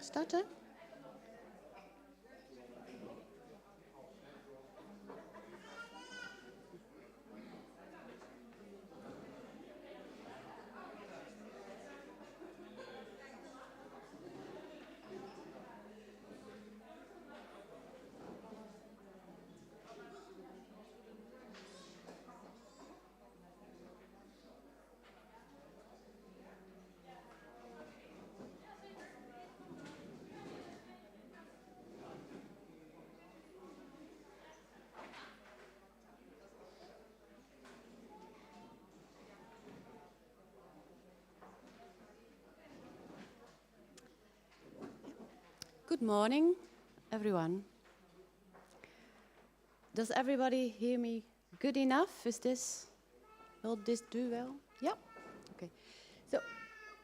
starten? Good morning, everyone. Does everybody hear me good enough? Will this do well? Yeah? Okay. So,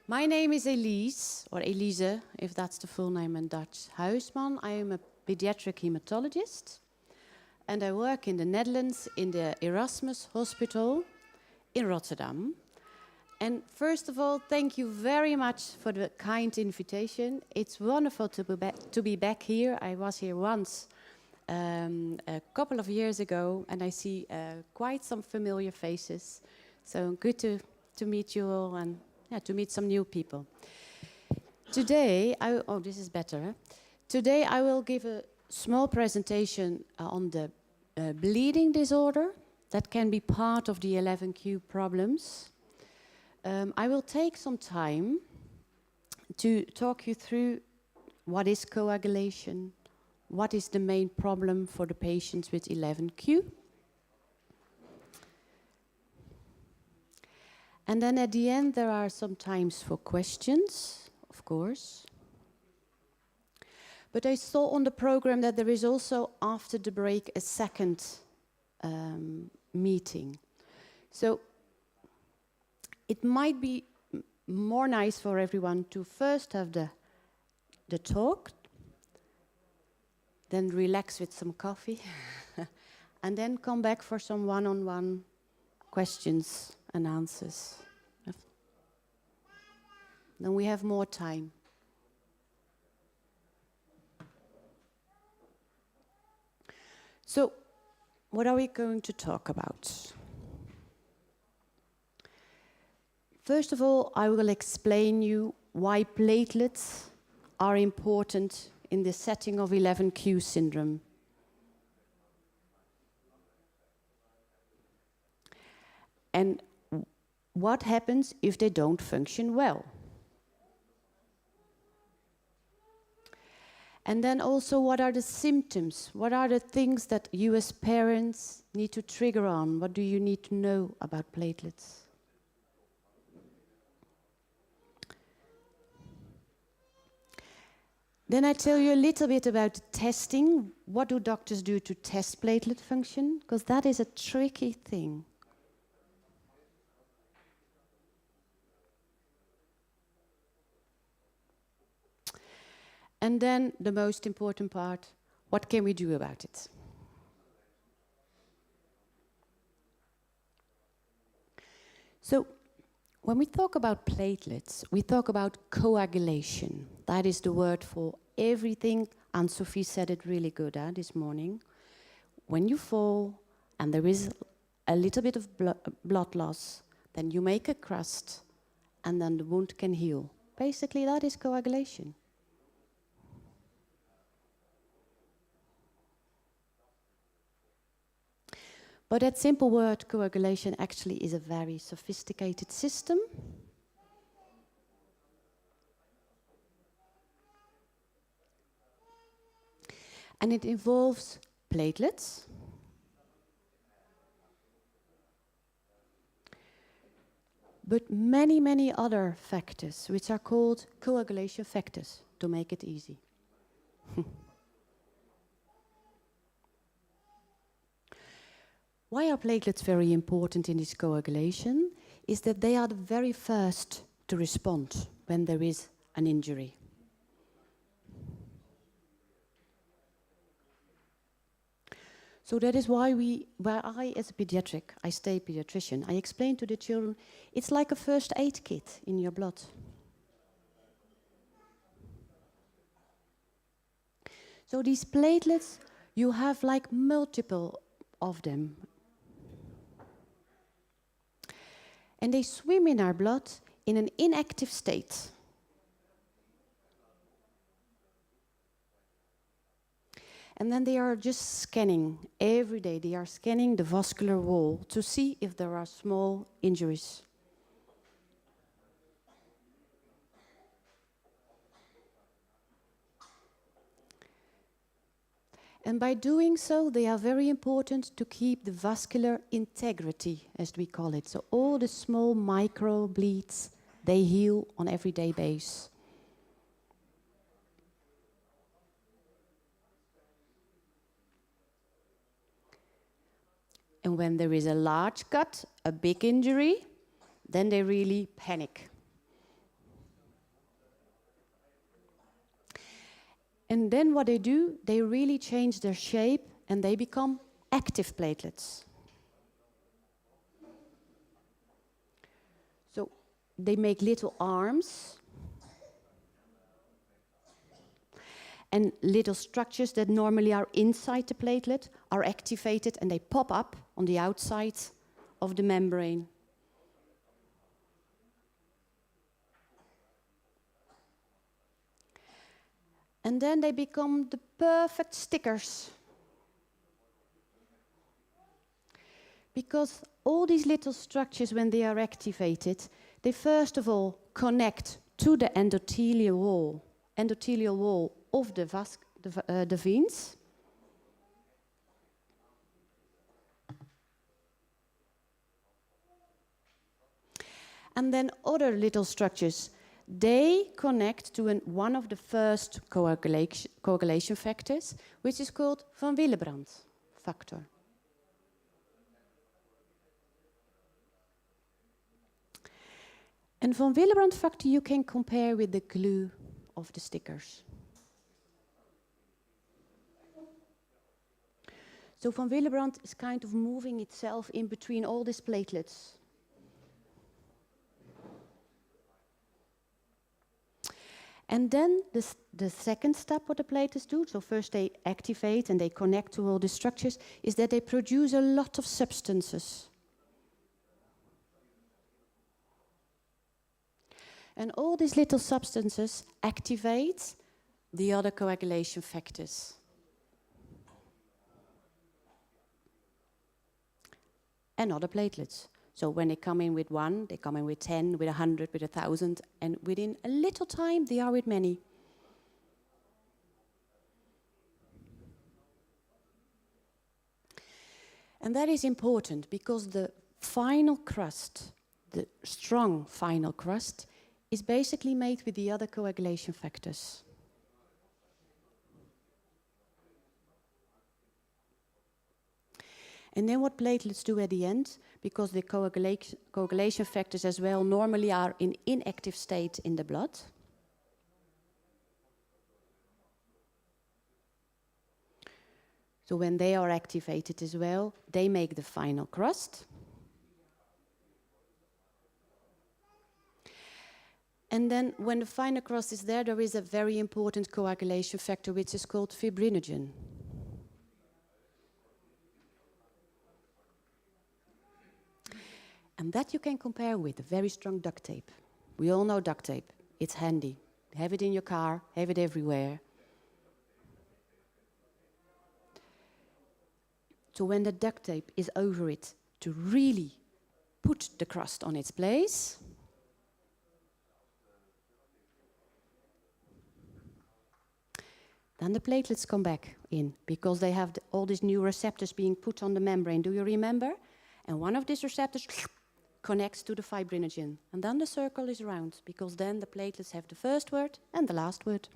my name is Elise, or Elise, if that's the full name in Dutch. Huisman. I am a pediatric hematologist, and I work in the Netherlands in the Erasmus hospital in Rotterdam. And first of all, thank you very much for the kind invitation. It's wonderful to be back here. I was here once a couple of years ago, and I see quite some familiar faces. So good to meet you all and to meet some new people. Today, this is better. Huh? Today I will give a small presentation on the bleeding disorder that can be part of the 11q problems. I will take some time to talk you through what is coagulation, what is the main problem for the patients with 11q. And then at the end there are some times for questions, of course. But I saw on the program that there is also after the break a second meeting. So it might be more nice for everyone to first have the talk, then relax with some coffee, and then come back for some one-on-one questions and answers. Then we have more time. So, what are we going to talk about? First of all, I will explain you why platelets are important in the setting of 11q syndrome. And what happens if they don't function well. And then also, what are the symptoms? What are the things that you as parents need to trigger on? What do you need to know about platelets? Then I tell you a little bit about testing. What do doctors do to test platelet function? Because that is a tricky thing. And then the most important part, what can we do about it? So, when we talk about platelets, we talk about coagulation. That is the word for everything, and Sophie said it really good this morning. When you fall and there is a little bit of blood loss, then you make a crust and then the wound can heal. Basically, that is coagulation. But that simple word, coagulation, actually is a very sophisticated system. And it involves platelets, but many, many other factors, which are called coagulation factors, to make it easy. Why are platelets very important in this coagulation? Is that they are the very first to respond when there is an injury. So that is why I as a pediatric, I stay pediatrician, I explain to the children, it's like a first aid kit in your blood. So these platelets, you have like multiple of them. And they swim in our blood in an inactive state. And then they are just scanning every day. They are scanning the vascular wall to see if there are small injuries. And by doing so, they are very important to keep the vascular integrity, as we call it. So all the small micro bleeds, they heal on everyday basis. And when there is a large cut, a big injury, then they really panic. And then what they do, they really change their shape and they become active platelets. So they make little arms and little structures that normally are inside the platelet are activated and they pop up on the outside of the membrane. And then they become the perfect stickers. Because all these little structures, when they are activated, they first of all connect to the endothelial wall of the veins. And then other little structures, they connect to one of the first coagulation factors, which is called van Willebrand factor. And van Willebrand factor you can compare with the glue of the stickers. So van Willebrand is kind of moving itself in between all these platelets. And then the second step what the platelets do, so first they activate and they connect to all the structures, is that they produce a lot of substances. And all these little substances activate the other coagulation factors. And other platelets. So when they come in with 1, they come in with 10, with 100, with 1,000, and within a little time they are with many. And that is important because the final crust, the strong final crust, is basically made with the other coagulation factors. And then what platelets do at the end, because the coagulation factors as well normally are in inactive state in the blood. So when they are activated as well, they make the final crust. And then when the final crust is there is a very important coagulation factor which is called fibrinogen. And that you can compare with a very strong duct tape. We all know duct tape. It's handy. Have it in your car, have it everywhere. So when the duct tape is over it to really put the crust on its place, then the platelets come back in because they have all these new receptors being put on the membrane. Do you remember? And one of these receptors connects to the fibrinogen. And then the circle is round, because then the platelets have the first word and the last word.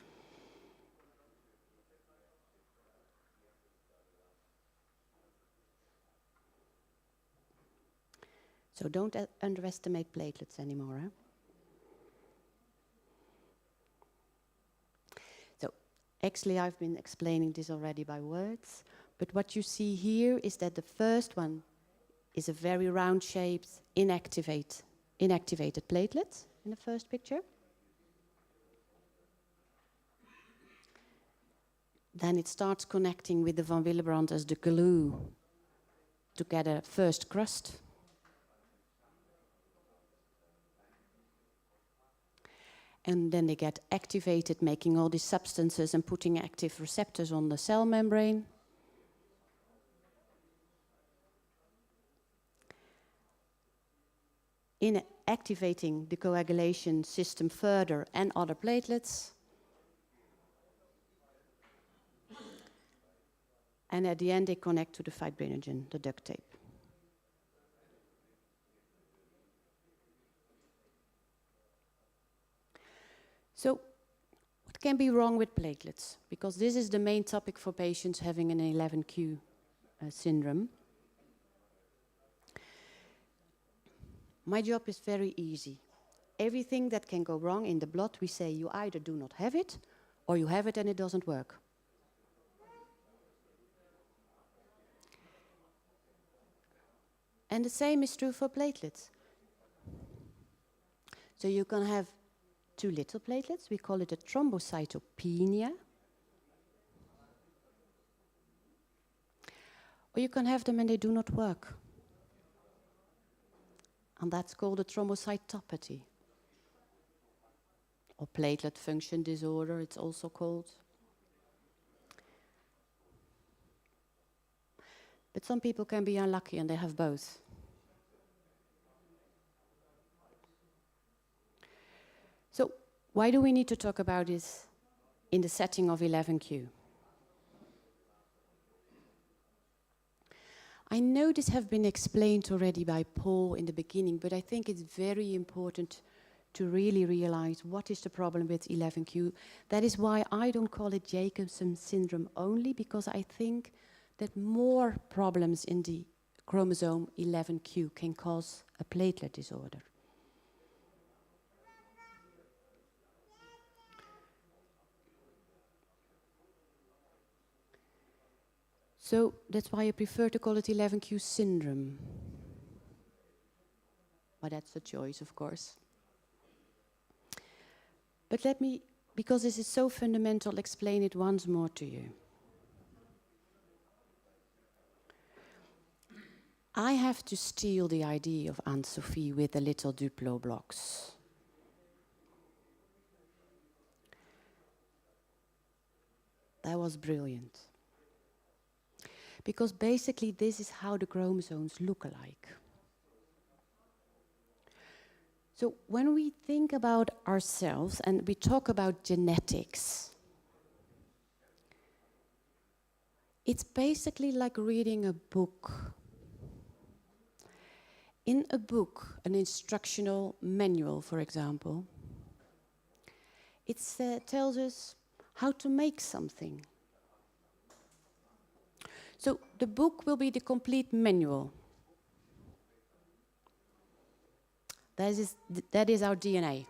So don't underestimate platelets anymore. Huh? So actually I've been explaining this already by words, but what you see here is that the first one is a very round-shaped, inactivated platelet in the first picture. then it starts connecting with the van Willebrand as the glue to get a first crust. And then they get activated, making all these substances and putting active receptors on the cell membrane. In activating the coagulation system further and other platelets. And at the end, they connect to the fibrinogen, the duct tape. So, what can be wrong with platelets? Because this is the main topic for patients having an 11q syndrome. My job is very easy. Everything that can go wrong in the blood, we say you either do not have it, or you have it and it doesn't work. And the same is true for platelets. So you can have too little platelets, we call it a thrombocytopenia. Or you can have them and they do not work. And that's called a thrombocytopathy. Or platelet function disorder, it's also called. But some people can be unlucky and they have both. So, why do we need to talk about this in the setting of 11q? I know this has been explained already by Paul in the beginning, but I think it's very important to really realize what is the problem with 11q. That is why I don't call it Jacobson syndrome only, because I think that more problems in the chromosome 11q can cause a platelet disorder. So that's why I prefer to call it 11q syndrome. But that's a choice, of course. But let me, because this is so fundamental, explain it once more to you. I have to steal the idea of Aunt Sophie with the little Duplo blocks. That was brilliant. Because basically this is how the chromosomes look alike. So when we think about ourselves and we talk about genetics, it's basically like reading a book. In a book, an instructional manual, for example, it tells us how to make something. So the book will be the complete manual. That is our DNA.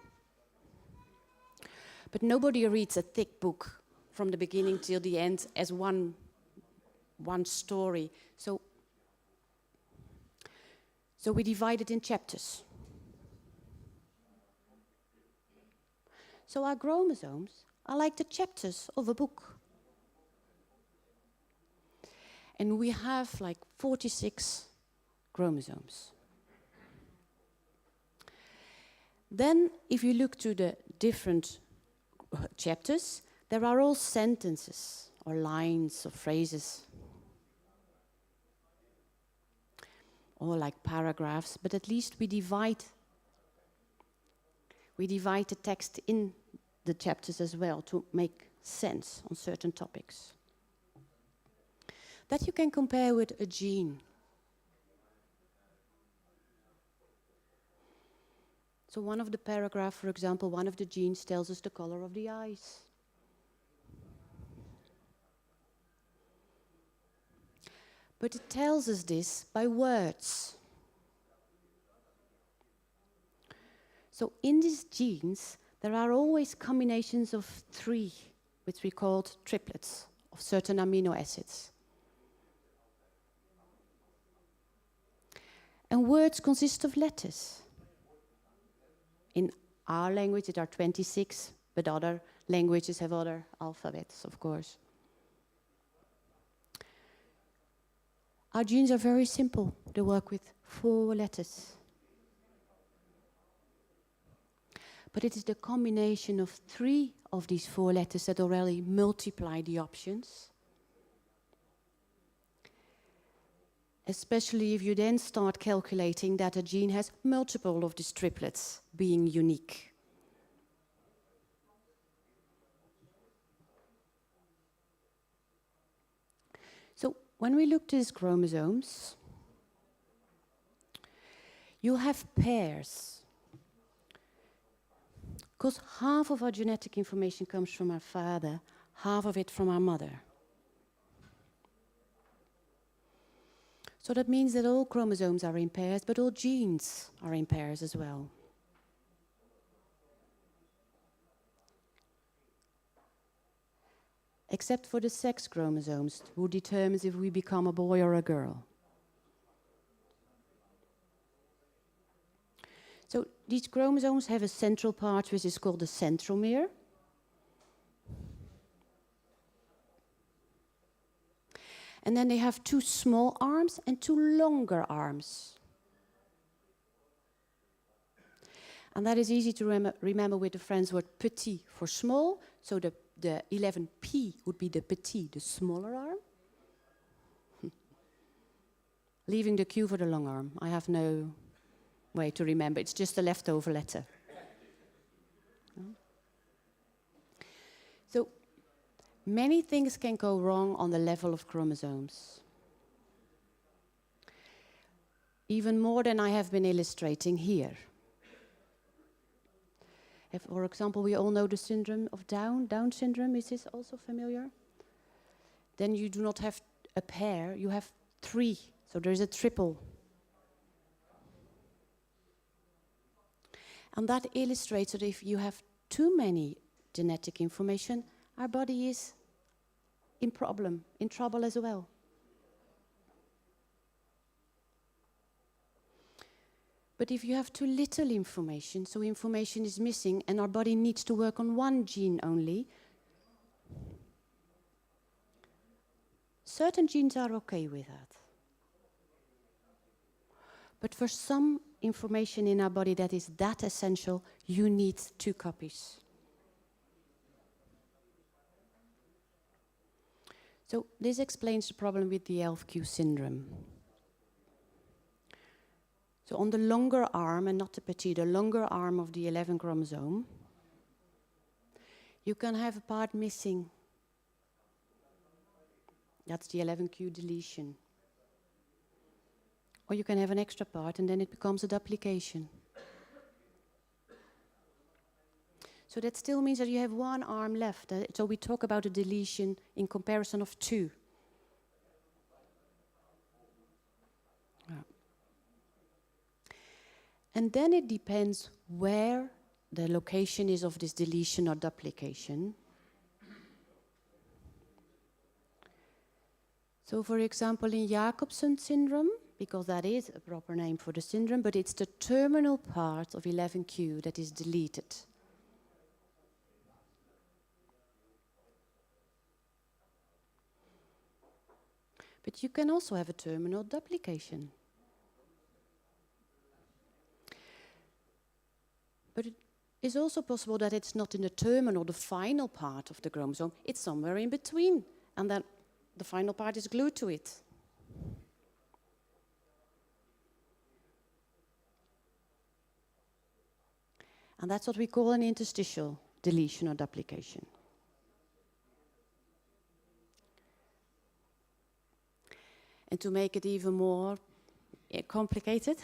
But nobody reads a thick book from the beginning till the end as one story. So we divide it in chapters. So our chromosomes are like the chapters of a book. And we have like 46 chromosomes. Then, if you look to the different chapters, there are all sentences or lines or phrases, or like paragraphs, but at least we divide the text in the chapters as well to make sense on certain topics. That you can compare with a gene. So one of the paragraphs, for example, one of the genes tells us the color of the eyes. But it tells us this by words. So in these genes, there are always combinations of 3, which we call triplets, of certain amino acids. And words consist of letters. In our language, it are 26, but other languages have other alphabets, of course. Our genes are very simple. They work with 4 letters. But it is the combination of 3 of these 4 letters that already multiply the options. Especially if you then start calculating that a gene has multiple of these triplets being unique. So when we look at these chromosomes, you have pairs. Because half of our genetic information comes from our father, half of it from our mother. So that means that all chromosomes are in pairs, but all genes are in pairs as well. Except for the sex chromosomes, who determines if we become a boy or a girl. So these chromosomes have a central part which is called the centromere. And then they have 2 small arms and 2 longer arms. And that is easy to remember with the French word petit for small. So the 11p would be the petit, the smaller arm. Leaving the q for the long arm. I have no way to remember. It's just a leftover letter. So many things can go wrong on the level of chromosomes. Even more than I have been illustrating here. If, for example, we all know the syndrome of Down syndrome. Is this also familiar? Then you do not have a pair, you have 3. So there is a triple. And that illustrates that if you have too many genetic information, our body is in trouble as well. But if you have too little information, so information is missing and our body needs to work on 1 gene only, certain genes are okay with that. But for some information in our body that is that essential, you need 2 copies. So this explains the problem with the 11q syndrome. So on the longer arm, and not the petit, the longer arm of the 11 chromosome, you can have a part missing. That's the 11q deletion. Or you can have an extra part and then it becomes a duplication. So that still means that you have 1 arm left. So we talk about a deletion in comparison of 2. And then it depends where the location is of this deletion or duplication. So for example, in Jacobson syndrome, because that is a proper name for the syndrome, but it's the terminal part of 11q that is deleted. But you can also have a terminal duplication. But it is also possible that it's not in the terminal, the final part of the chromosome, it's somewhere in between, and then the final part is glued to it. And that's what we call an interstitial deletion or duplication. And to make it even more complicated,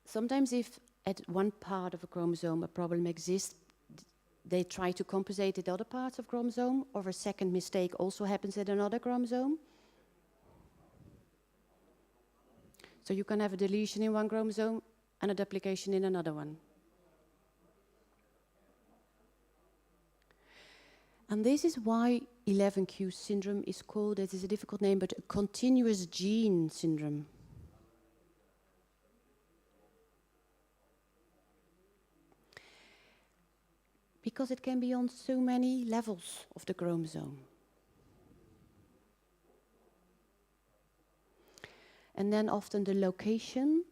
sometimes if at one part of a chromosome a problem exists, they try to compensate at other parts of chromosome, or a second mistake also happens at another chromosome. So you can have a deletion in one chromosome and a duplication in another one. And this is why 11q syndrome is called, it is a difficult name, but a continuous gene syndrome. Because it can be on so many levels of the chromosome. And then often the location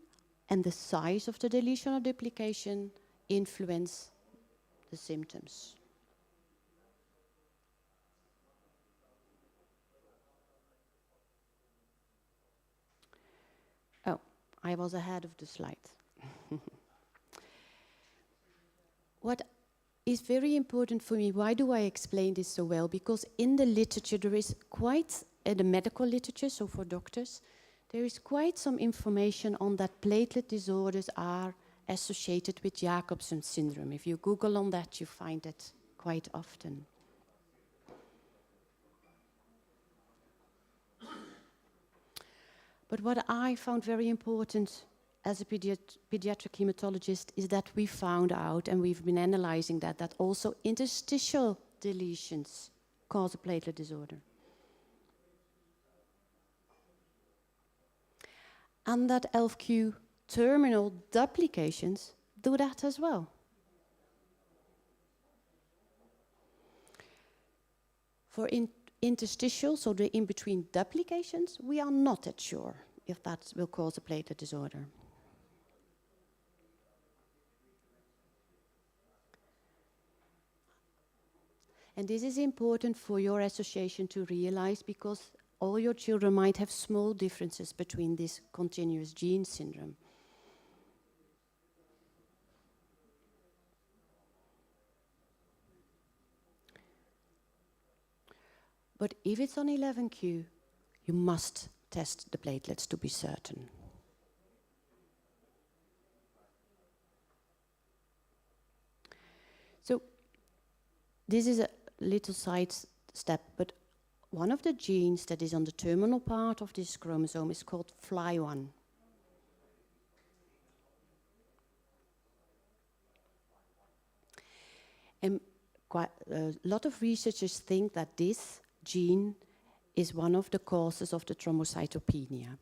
and the size of the deletion or duplication influence the symptoms. Oh, I was ahead of the slide. What is very important for me, why do I explain this so well? Because in the literature there is quite, the medical literature, so for doctors, there is quite some information on that platelet disorders are associated with Jacobsen syndrome. If you Google on that, you find it quite often. But what I found very important as a pediatric hematologist is that we found out, and we've been analyzing that also interstitial deletions cause a platelet disorder. And that LFQ terminal duplications do that as well. For interstitial, so the in-between duplications, we are not that sure if that will cause a platelet disorder. And this is important for your association to realize, because all your children might have small differences between this continuous gene syndrome. But if it's on 11q, you must test the platelets to be certain. So this is a little side step, but one of the genes that is on the terminal part of this chromosome is called FLY1. And quite a lot of researchers think that this gene is one of the causes of the thrombocytopenia.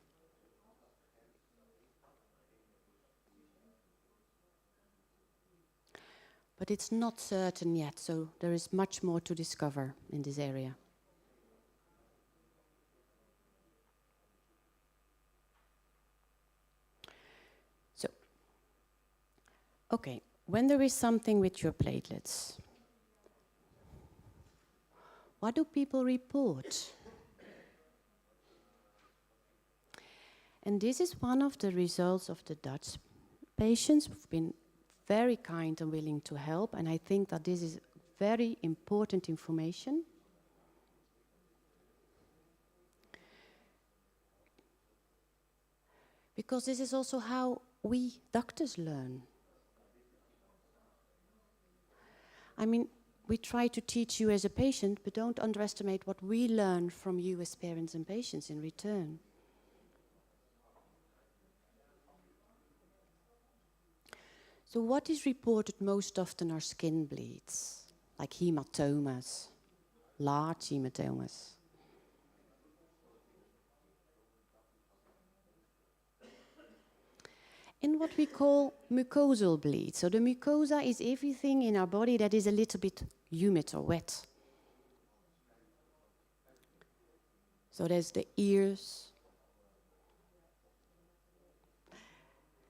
But it's not certain yet, so there is much more to discover in this area. So, okay, when there is something with your platelets, what do people report? And this is one of the results of the Dutch patients who've been very kind and willing to help, and I think that this is very important information. Because this is also how we doctors learn. I mean, we try to teach you as a patient, but don't underestimate what we learn from you as parents and patients in return. So what is reported most often are skin bleeds, like hematomas, large hematomas. And what we call mucosal bleed. So the mucosa is everything in our body that is a little bit humid or wet. So there's the ears.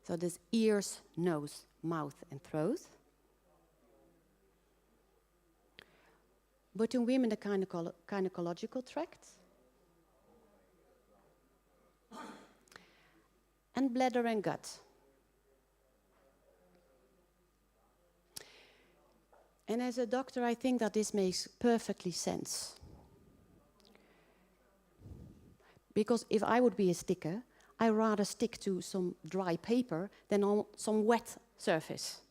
So there's ears, nose, mouth and throat. But in women, the gynecological tract. And bladder and gut. And as a doctor, I think that this makes perfectly sense. Because if I would be a sticker, I'd rather stick to some dry paper than on some wet surface.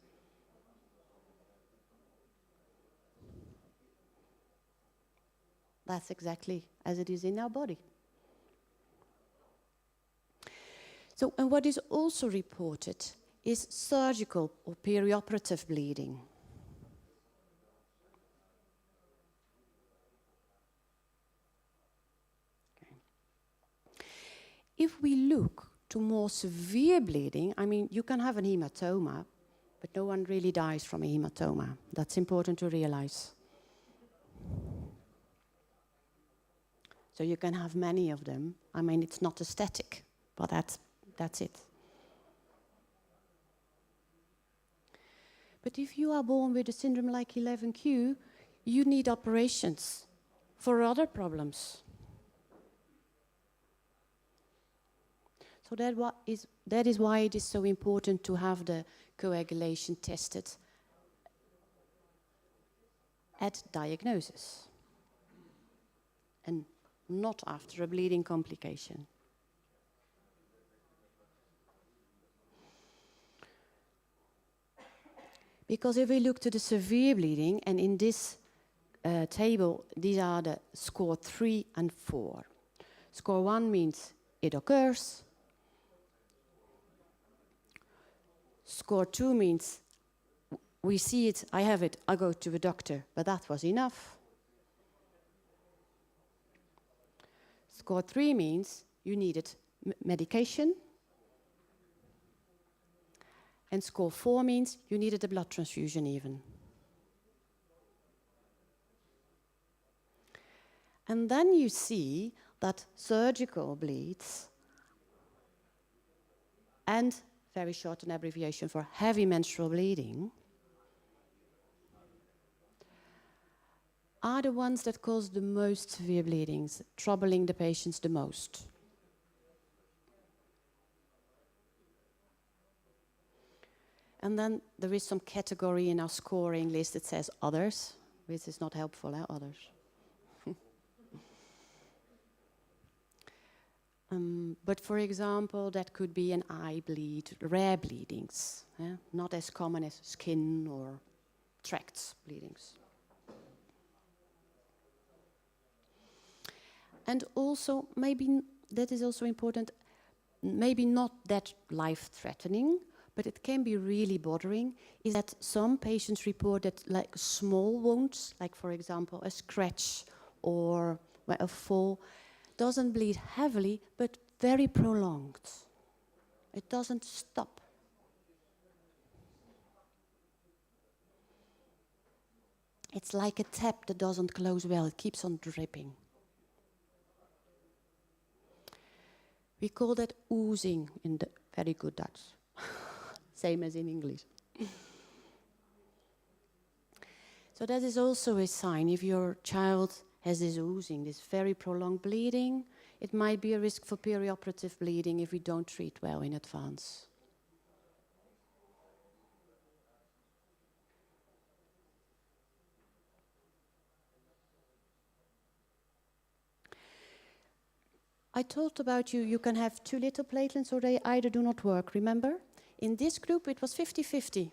That's exactly as it is in our body. So, and what is also reported is surgical or perioperative bleeding. If we look to more severe bleeding, I mean, you can have an hematoma, but no one really dies from a hematoma. That's important to realize. So you can have many of them. I mean, it's not aesthetic, But that's it. But if you are born with a syndrome like 11q, you need operations for other problems. So that is why it is so important to have the coagulation tested at diagnosis and not after a bleeding complication. Because if we look to the severe bleeding, and in this table, these are the score 3 and 4. Score 1 means it occurs. Score 2 means we see it, I have it, I go to the doctor, but that was enough. Score 3 means you needed medication. And score 4 means you needed a blood transfusion even. And then you see that surgical bleeds and, very short an abbreviation for heavy menstrual bleeding, are the ones that cause the most severe bleedings, troubling the patients the most. And then there is some category in our scoring list that says others, which is not helpful, others. But for example, that could be an eye bleed, rare bleedings, not as common as skin or tracts bleedings. And also, maybe that is also important, maybe not that life-threatening, but it can be really bothering, is that some patients report that like small wounds, like for example a scratch or a fall, doesn't bleed heavily, but very prolonged. It doesn't stop. It's like a tap that doesn't close well, it keeps on dripping. We call that oozing in the very good Dutch. Same as in English. So that is also a sign. If your child has this oozing, this very prolonged bleeding, it might be a risk for perioperative bleeding if we don't treat well in advance. I talked about you can have too little platelets or they either do not work, remember? In this group it was 50-50.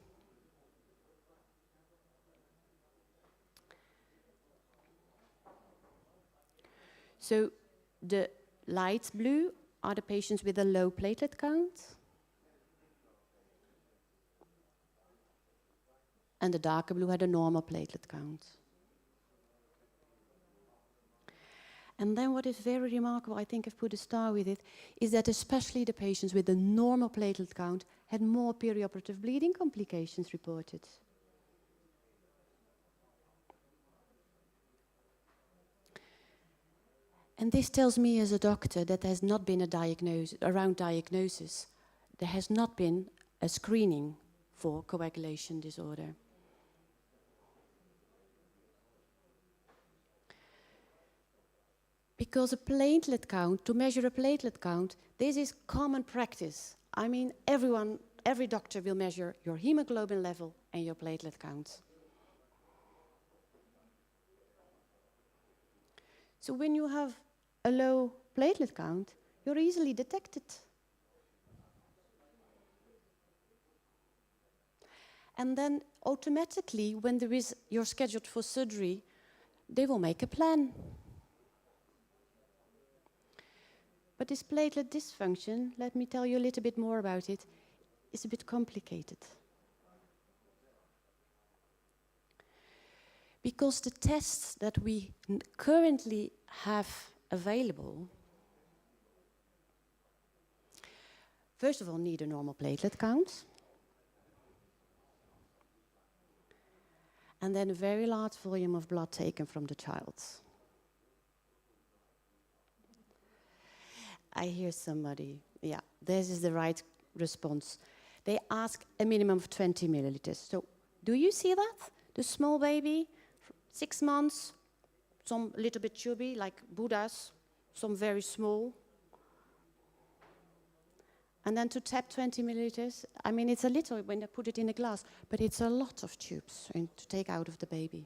So the light blue are the patients with a low platelet count. And the darker blue had a normal platelet count. And then what is very remarkable, I think I've put a star with it, is that especially the patients with a normal platelet count had more perioperative bleeding complications reported. And this tells me as a doctor that there has not been a diagnosis, around diagnosis, there has not been a screening for coagulation disorder. Because a platelet count, to measure a platelet count, this is common practice. I mean, every doctor will measure your hemoglobin level and your platelet count. So when you have a low platelet count, you're easily detected. And then automatically, when you're scheduled for surgery, they will make a plan. But this platelet dysfunction, let me tell you a little bit more about it, is a bit complicated. Because the tests that we currently have available, first of all, need a normal platelet count. And then a very large volume of blood taken from the child. I hear somebody Yeah, this is the right response. They ask a minimum of 20 milliliters. So do you see that? The small baby, 6 months, some a little bit chubby, like Buddhas, some very small. And then to tap 20 milliliters, I mean, it's a little when they put it in a glass, but it's a lot of tubes to take out of the baby.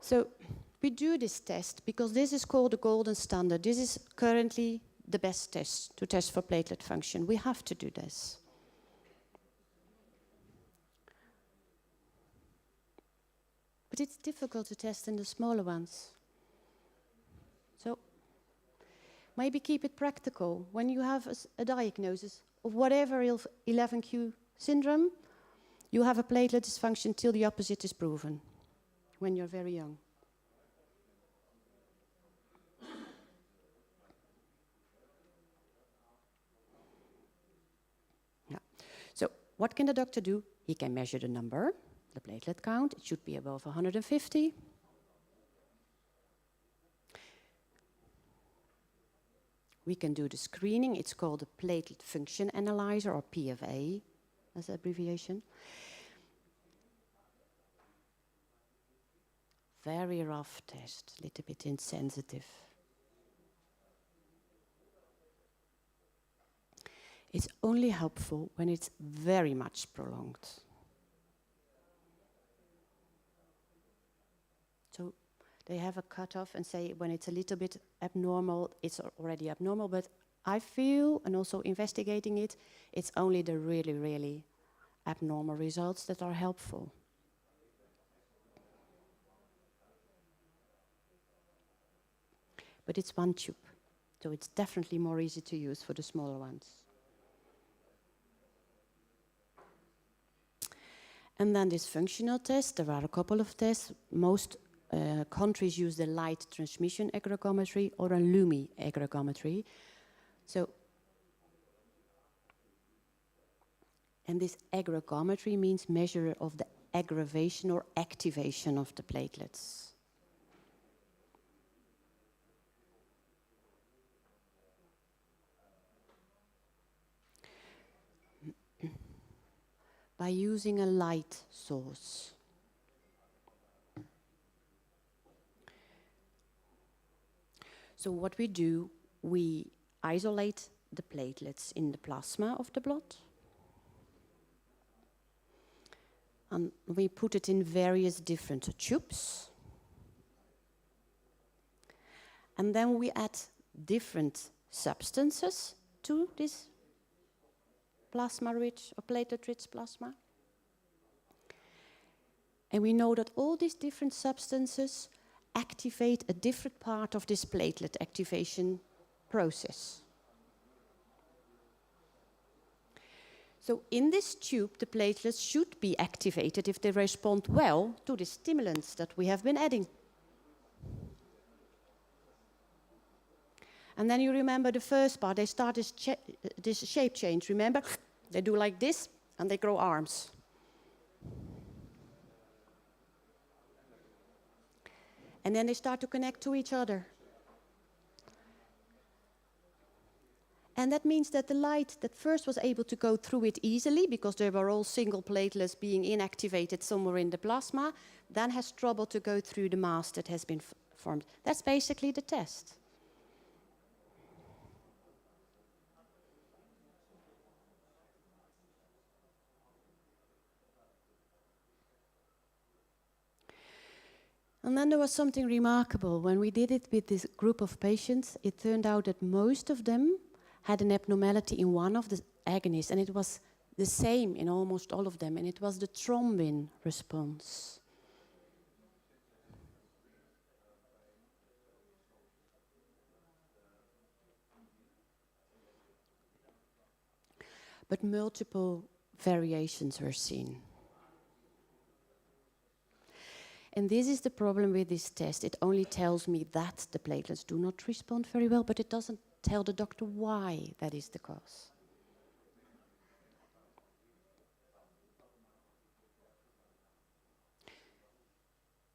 So we do this test because this is called the golden standard. This is currently the best test to test for platelet function. We have to do this. But it's difficult to test in the smaller ones. So maybe keep it practical. When you have a diagnosis of whatever 11q syndrome, you have a platelet dysfunction till the opposite is proven when you're very young. Yeah. So what can the doctor do? He can measure the number, the platelet count. It should be above 150. We can do the screening. It's called a platelet function analyzer, or PFA as an abbreviation. Very rough test, a little bit insensitive. It's only helpful when it's very much prolonged. So they have a cutoff and say when it's a little bit abnormal, it's already abnormal, but I feel, and also investigating it, it's only the really, really abnormal results that are helpful. But it's one tube, so it's definitely more easy to use for the smaller ones. And then this functional test, there are a couple of tests. Most countries use the light transmission aggregometry or a LUMI aggregometry. So, and this aggregometry means measure of the aggravation or activation of the platelets. By using a light source. So what we do, we isolate the platelets in the plasma of the blood. And we put it in various different tubes. And then we add different substances to this plasma-rich or platelet-rich plasma. And we know that all these different substances activate a different part of this platelet activation process. So in this tube, the platelets should be activated if they respond well to the stimulants that we have been adding. And then you remember the first part, they start this shape change, remember? They do like this, and they grow arms. And then they start to connect to each other. And that means that the light that first was able to go through it easily, because they were all single platelets being inactivated somewhere in the plasma, then has trouble to go through the mass that has been formed. That's basically the test. And then there was something remarkable. When we did it with this group of patients, it turned out that most of them had an abnormality in one of the agonists, and it was the same in almost all of them, and it was the thrombin response. But multiple variations were seen. And this is the problem with this test. It only tells me that the platelets do not respond very well, but it doesn't tell the doctor why that is the cause.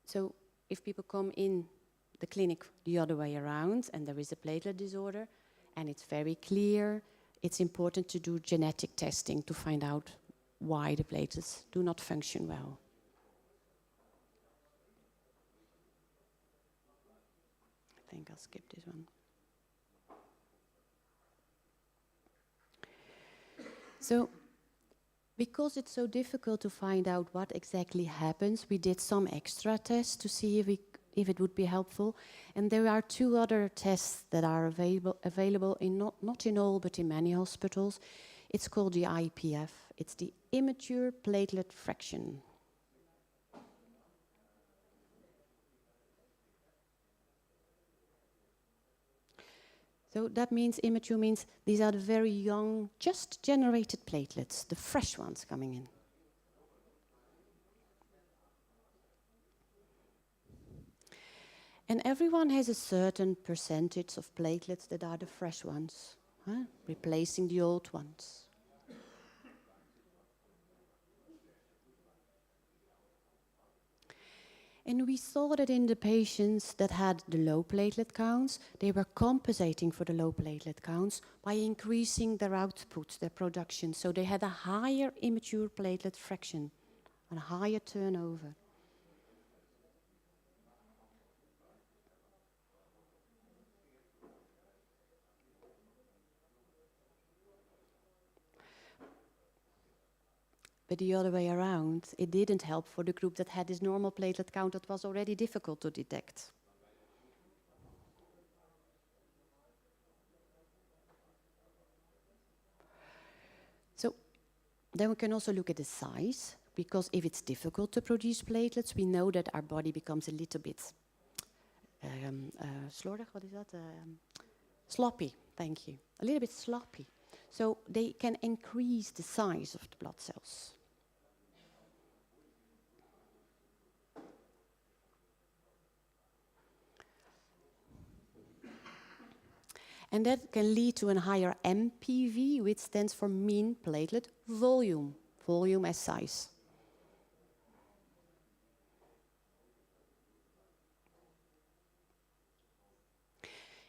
So if people come in the clinic the other way around and there is a platelet disorder and it's very clear, it's important to do genetic testing to find out why the platelets do not function well. I think I'll skip this one. So, because it's so difficult to find out what exactly happens, we did some extra tests to see if it would be helpful. And there are 2 other tests that are available in not in all, but in many hospitals. It's called the IPF. It's the immature platelet fraction. So that means immature means these are the very young, just generated platelets, the fresh ones coming in. And everyone has a certain percentage of platelets that are the fresh ones, replacing the old ones. And we saw that in the patients that had the low platelet counts, they were compensating for the low platelet counts by increasing their output, their production. So they had a higher immature platelet fraction and a higher turnover. But the other way around, it didn't help for the group that had this normal platelet count that was already difficult to detect. So then we can also look at the size, because if it's difficult to produce platelets, we know that our body becomes a little bit slordig, what is that? Sloppy, thank you. A little bit sloppy. So they can increase the size of the blood cells. And that can lead to a higher MPV, which stands for mean platelet volume, volume as size.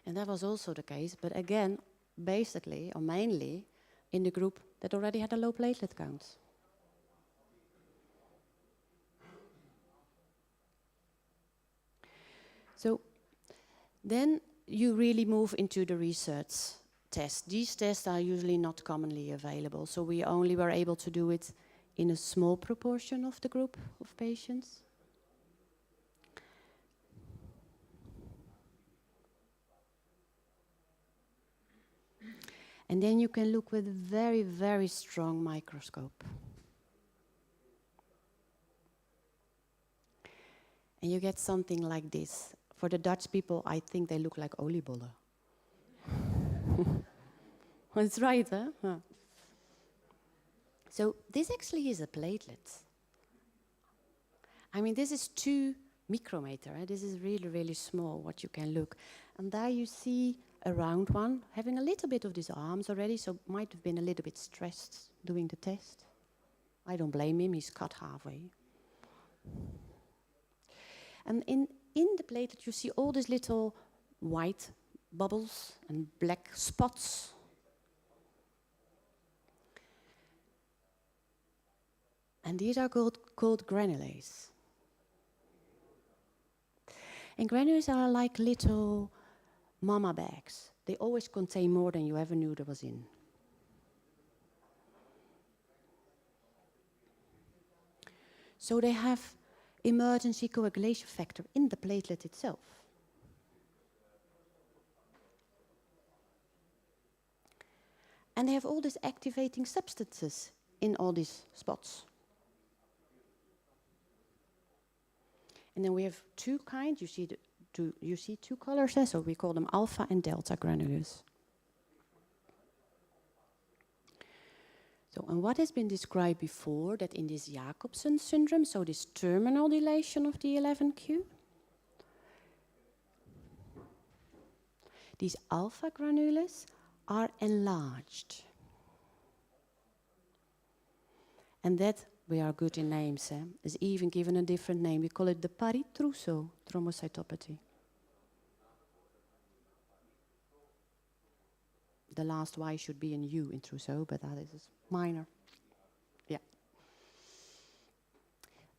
And that was also the case, but again, basically, or mainly, in the group that already had a low platelet count. So then you really move into the research tests. These tests are usually not commonly available, so we only were able to do it in a small proportion of the group of patients. And then you can look with a very, very strong microscope. And you get something like this. For the Dutch people, I think they look like oliebollen. That's right, huh? Huh. So this actually is a platelet. I mean, this is 2 micrometer. This is really, really small, what you can look. And there you see a round one, having a little bit of these arms already, so might have been a little bit stressed doing the test. I don't blame him, he's cut halfway. And in the platelet, you see all these little white bubbles and black spots. And these are called granulase. And granules are like little mama bags. They always contain more than you ever knew there was in. So they have emergency coagulation factor in the platelet itself. And they have all these activating substances in all these spots. And then we have 2 kinds. You see 2 colors, so we call them alpha and delta granules. So, and what has been described before, that in this Jacobsen syndrome, so this terminal dilation of the 11q, these alpha granules are enlarged. And that, we are good in names, is even given a different name. We call it the Paris-Trousseau thrombocytopathy. The last Y should be an U in trousseau, but that is minor. Yeah.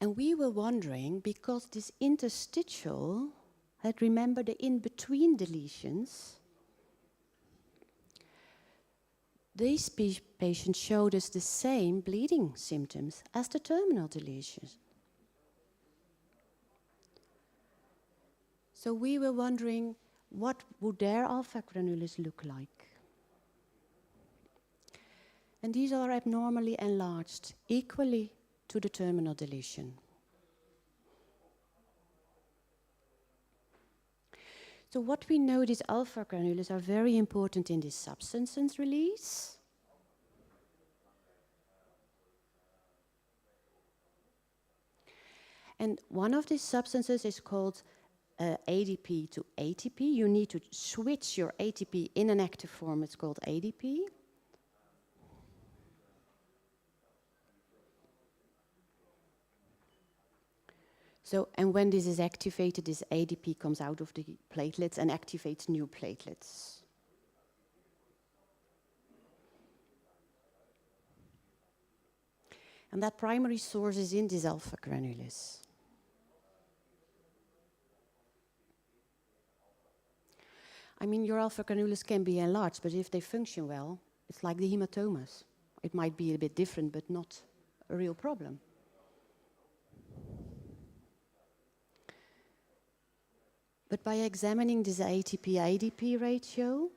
And we were wondering, because this interstitial had, remember, the in-between deletions, these patients showed us the same bleeding symptoms as the terminal deletions. So we were wondering, what would their alpha granules look like? And these are abnormally enlarged, equally to the terminal deletion. So what we know, these alpha granules are very important in this substance release. And one of these substances is called ADP to ATP. You need to switch your ATP in an active form. It's called ADP. So, and when this is activated, this ADP comes out of the platelets and activates new platelets. And that primary source is in these alpha granules. I mean, your alpha granules can be enlarged, but if they function well, it's like the hematomas. It might be a bit different, but not a real problem. But by examining this ATP-ADP ratio,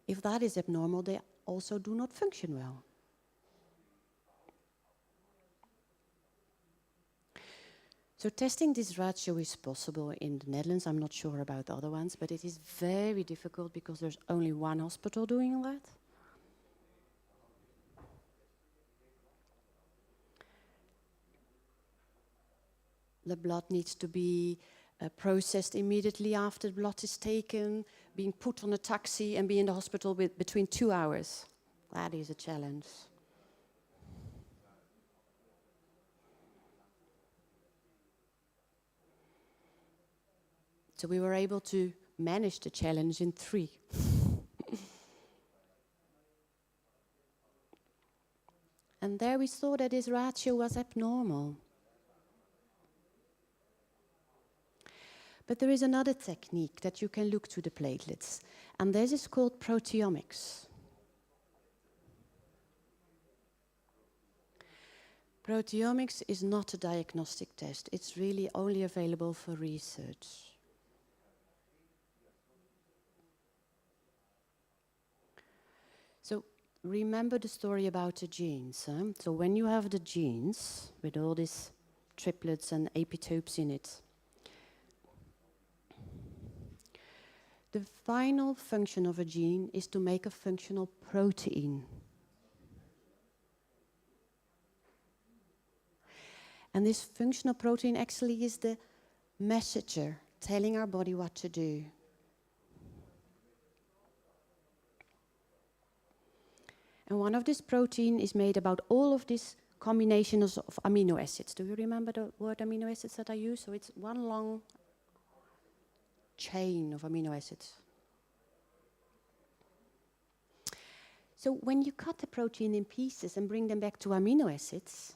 if that is abnormal, they also do not function well. So testing this ratio is possible in the Netherlands. I'm not sure about the other ones, but it is very difficult because there's only one hospital doing that. The blood needs to be processed immediately after the blood is taken, being put on a taxi and be in the hospital between 2 hours. That is a challenge. So we were able to manage the challenge in 3. And there we saw that this ratio was abnormal. But there is another technique that you can look to the platelets, and this is called proteomics. Proteomics is not a diagnostic test. It's really only available for research. So remember the story about the genes. Huh? So when you have the genes with all these triplets and epitopes in it, the final function of a gene is to make a functional protein. And this functional protein actually is the messenger telling our body what to do. And one of this protein is made about all of these combinations of amino acids. Do you remember the word amino acids that I use? So it's one long chain of amino acids. So when you cut the protein in pieces and bring them back to amino acids,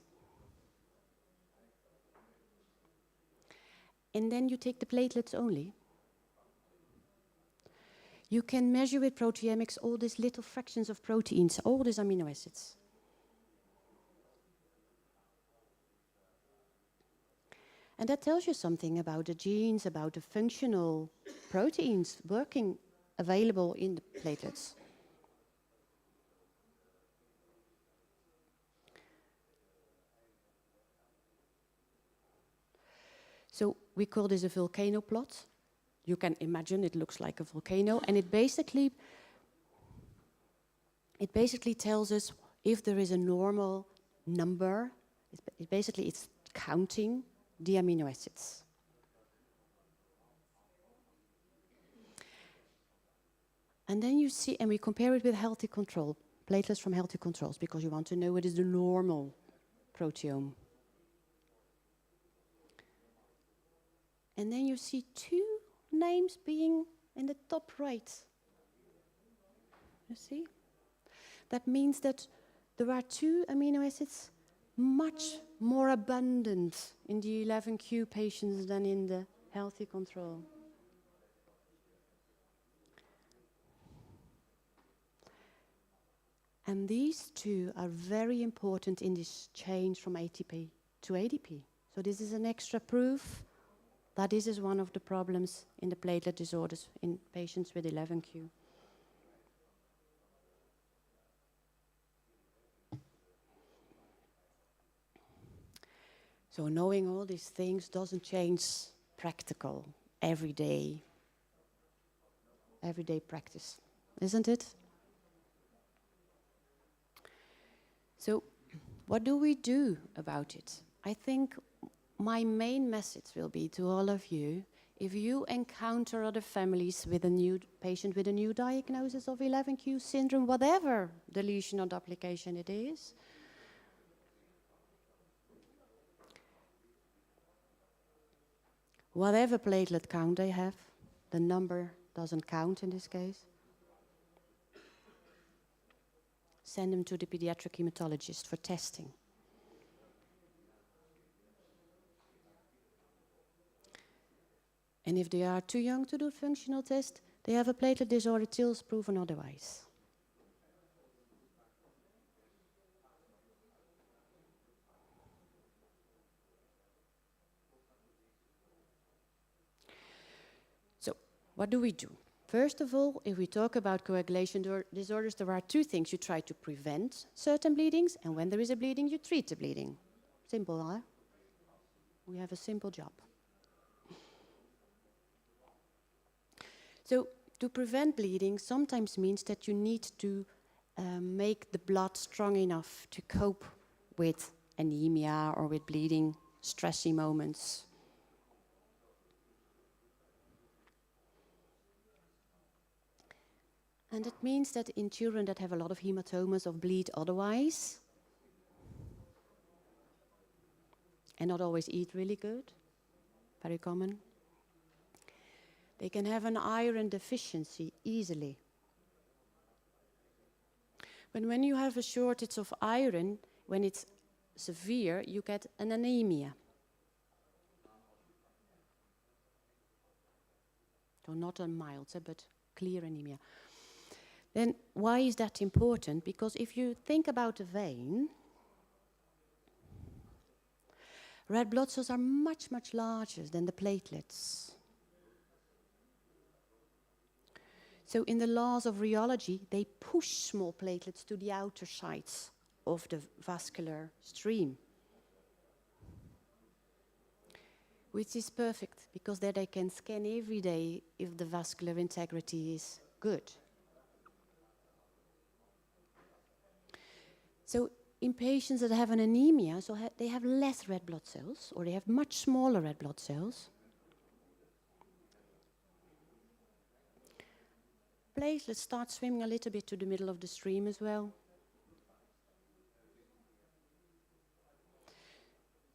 and then you take the platelets only, you can measure with proteomics all these little fractions of proteins, all these amino acids. And that tells you something about the genes, about the functional proteins working available in the platelets. So we call this a volcano plot. You can imagine it looks like a volcano, and it basically tells us if there is a normal number. It's counting the amino acids. And then you see, and we compare it with healthy control, platelets from healthy controls, because you want to know what is the normal proteome. And then you see 2 names being in the top right. You see? That means that there are 2 amino acids much more abundant in the 11q patients than in the healthy control. And these 2 are very important in this change from ATP to ADP. So this is an extra proof that this is one of the problems in the platelet disorders in patients with 11q. So knowing all these things doesn't change practical, everyday practice, isn't it? So what do we do about it? I think my main message will be to all of you, if you encounter other families with a new patient with a new diagnosis of 11q syndrome, whatever deletion or duplication it is, whatever platelet count they have, the number doesn't count in this case, send them to the pediatric hematologist for testing. And if they are too young to do functional test, they have a platelet disorder till it's proven otherwise. So, what do we do? First of all, if we talk about coagulation disorders, there are 2 things. You try to prevent certain bleedings, and when there is a bleeding, you treat the bleeding. Simple, huh? We have a simple job. So, to prevent bleeding sometimes means that you need to make the blood strong enough to cope with anemia or with bleeding, stressy moments. And it means that in children that have a lot of hematomas or bleed otherwise, and not always eat really good, very common, they can have an iron deficiency easily. But when you have a shortage of iron, when it's severe, you get an anemia. So not a mild, but clear anemia. Then why is that important? Because if you think about a vein, red blood cells are much, much larger than the platelets. So in the laws of rheology, they push small platelets to the outer sides of the vascular stream, which is perfect, because there they can scan every day if the vascular integrity is good. So in patients that have an anemia, so they have less red blood cells, or they have much smaller red blood cells, platelets start swimming a little bit to the middle of the stream as well.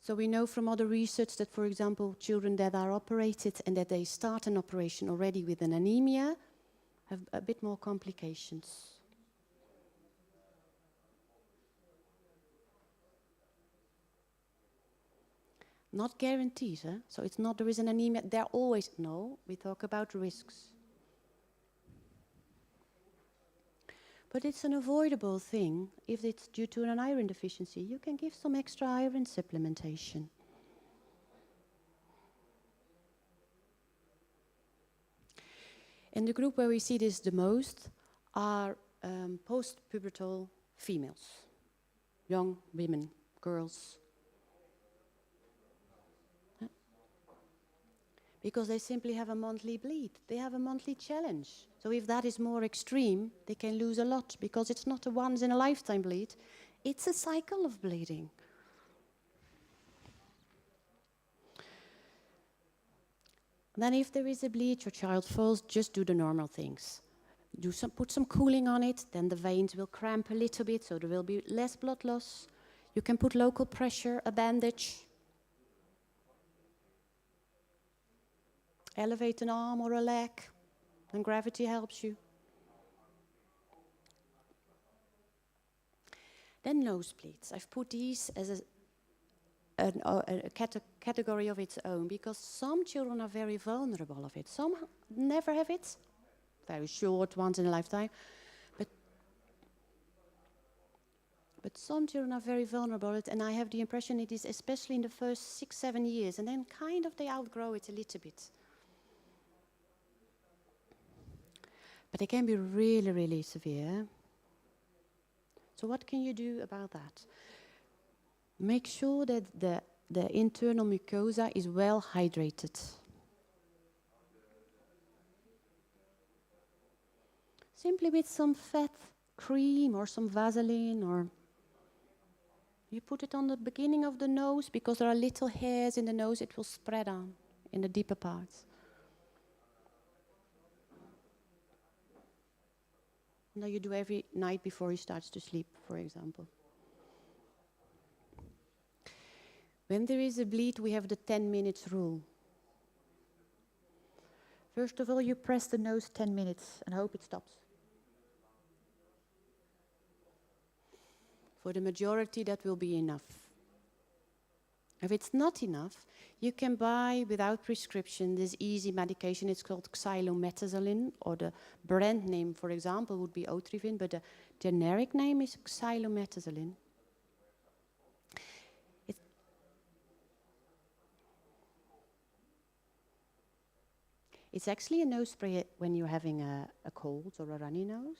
So we know from other research that, for example, children that are operated and that they start an operation already with an anemia have a bit more complications. Not guaranteed, huh? So it's not there is an anemia, there always, no, we talk about risks. But it's an avoidable thing. If it's due to an iron deficiency, you can give some extra iron supplementation. And the group where we see this the most are post-pubertal females, young women, girls. Because they simply have a monthly bleed. They have a monthly challenge. So if that is more extreme, they can lose a lot, because it's not a once-in-a-lifetime bleed. It's a cycle of bleeding. Then if there is a bleed, your child falls, just do the normal things. Put some cooling on it, then the veins will cramp a little bit, so there will be less blood loss. You can put local pressure, a bandage. elevate an arm or a leg, and gravity helps you. Then nosebleeds. I've put these as a category of its own because some children are very vulnerable of it. Some never have it, very short, once in a lifetime. But some children are very vulnerable, and I have the impression it is especially in the first 6-7 years, and then kind of they outgrow it a little bit. But it can be really, really severe. So what can you do about that? Make sure that the internal mucosa is well hydrated. Simply with some fat cream or some Vaseline, or you put it on the beginning of the nose because there are little hairs in the nose, it will spread on in the deeper parts. Now you do every night before he starts to sleep, for example. When there is a bleed, we have the 10 minutes rule. First of all, you press the nose 10 minutes and hope it stops. For the majority, that will be enough. If it's not enough, you can buy, without prescription, this easy medication. It's called xylometazoline, or the brand name, for example, would be Otrivin, but the generic name is xylometazoline. It's actually a nose spray when you're having a cold or a runny nose.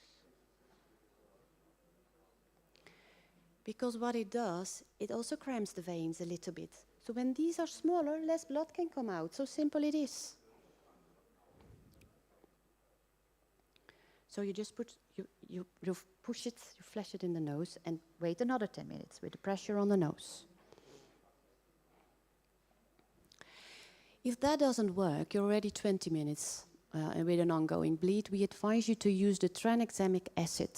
Because what it does, it also cramps the veins a little bit. So when these are smaller, less blood can come out. So simple it is. So you just put, you push it, you flash it in the nose, and wait another 10 minutes with the pressure on the nose. If that doesn't work, you're already 20 minutes with an ongoing bleed. We advise you to use the tranexamic acid.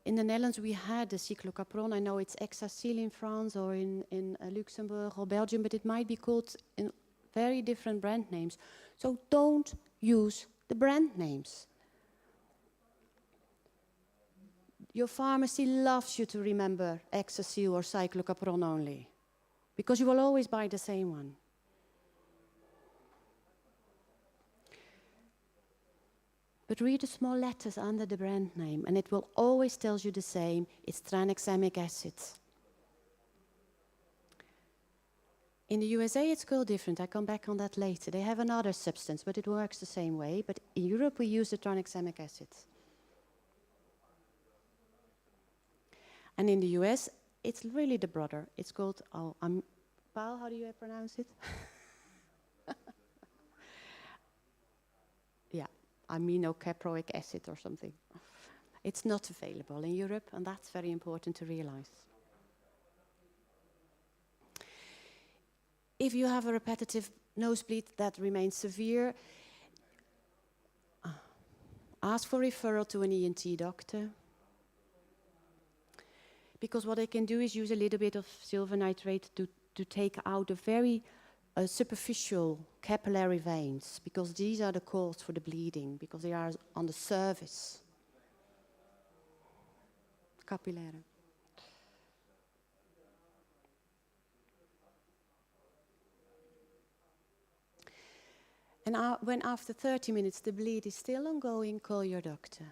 In the Netherlands, we had the cyclocapron. I know it's Exacil in France or in Luxembourg or Belgium, but it might be called in very different brand names. So don't use the brand names. Your pharmacy loves you to remember Exacil or cyclocapron only, because you will always buy the same one. But read the small letters under the brand name, and it will always tell you the same. It's tranexamic acid. In the USA, it's called different. I come back on that later. They have another substance, but it works the same way. But in Europe, we use the tranexamic acid. And in the US, it's really the brother. It's called, Paul, how do you pronounce it? Yeah. Aminocaproic acid or something. It's not available in Europe, and that's very important to realize. If you have a repetitive nosebleed that remains severe, ask for referral to an ENT doctor. Because what they can do is use a little bit of silver nitrate to take out the very superficial capillary veins, because these are the cause for the bleeding, because they are on the surface. Capillary. And when after 30 minutes the bleed is still ongoing, call your doctor.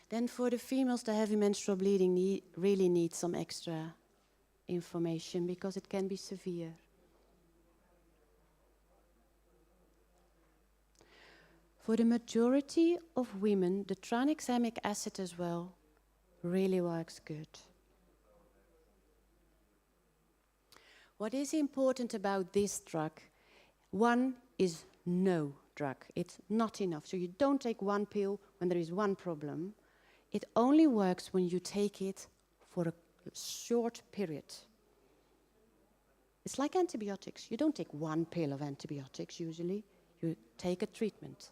Then for the females, the heavy menstrual bleeding really needs some extra information because it can be severe. For the majority of women, the tranexamic acid as well really works good. What is important about this drug? One is no drug. It's not enough. So you don't take one pill when there is one problem. It only works when you take it for a short period. It's like antibiotics. You don't take one pill of antibiotics usually. You take a treatment.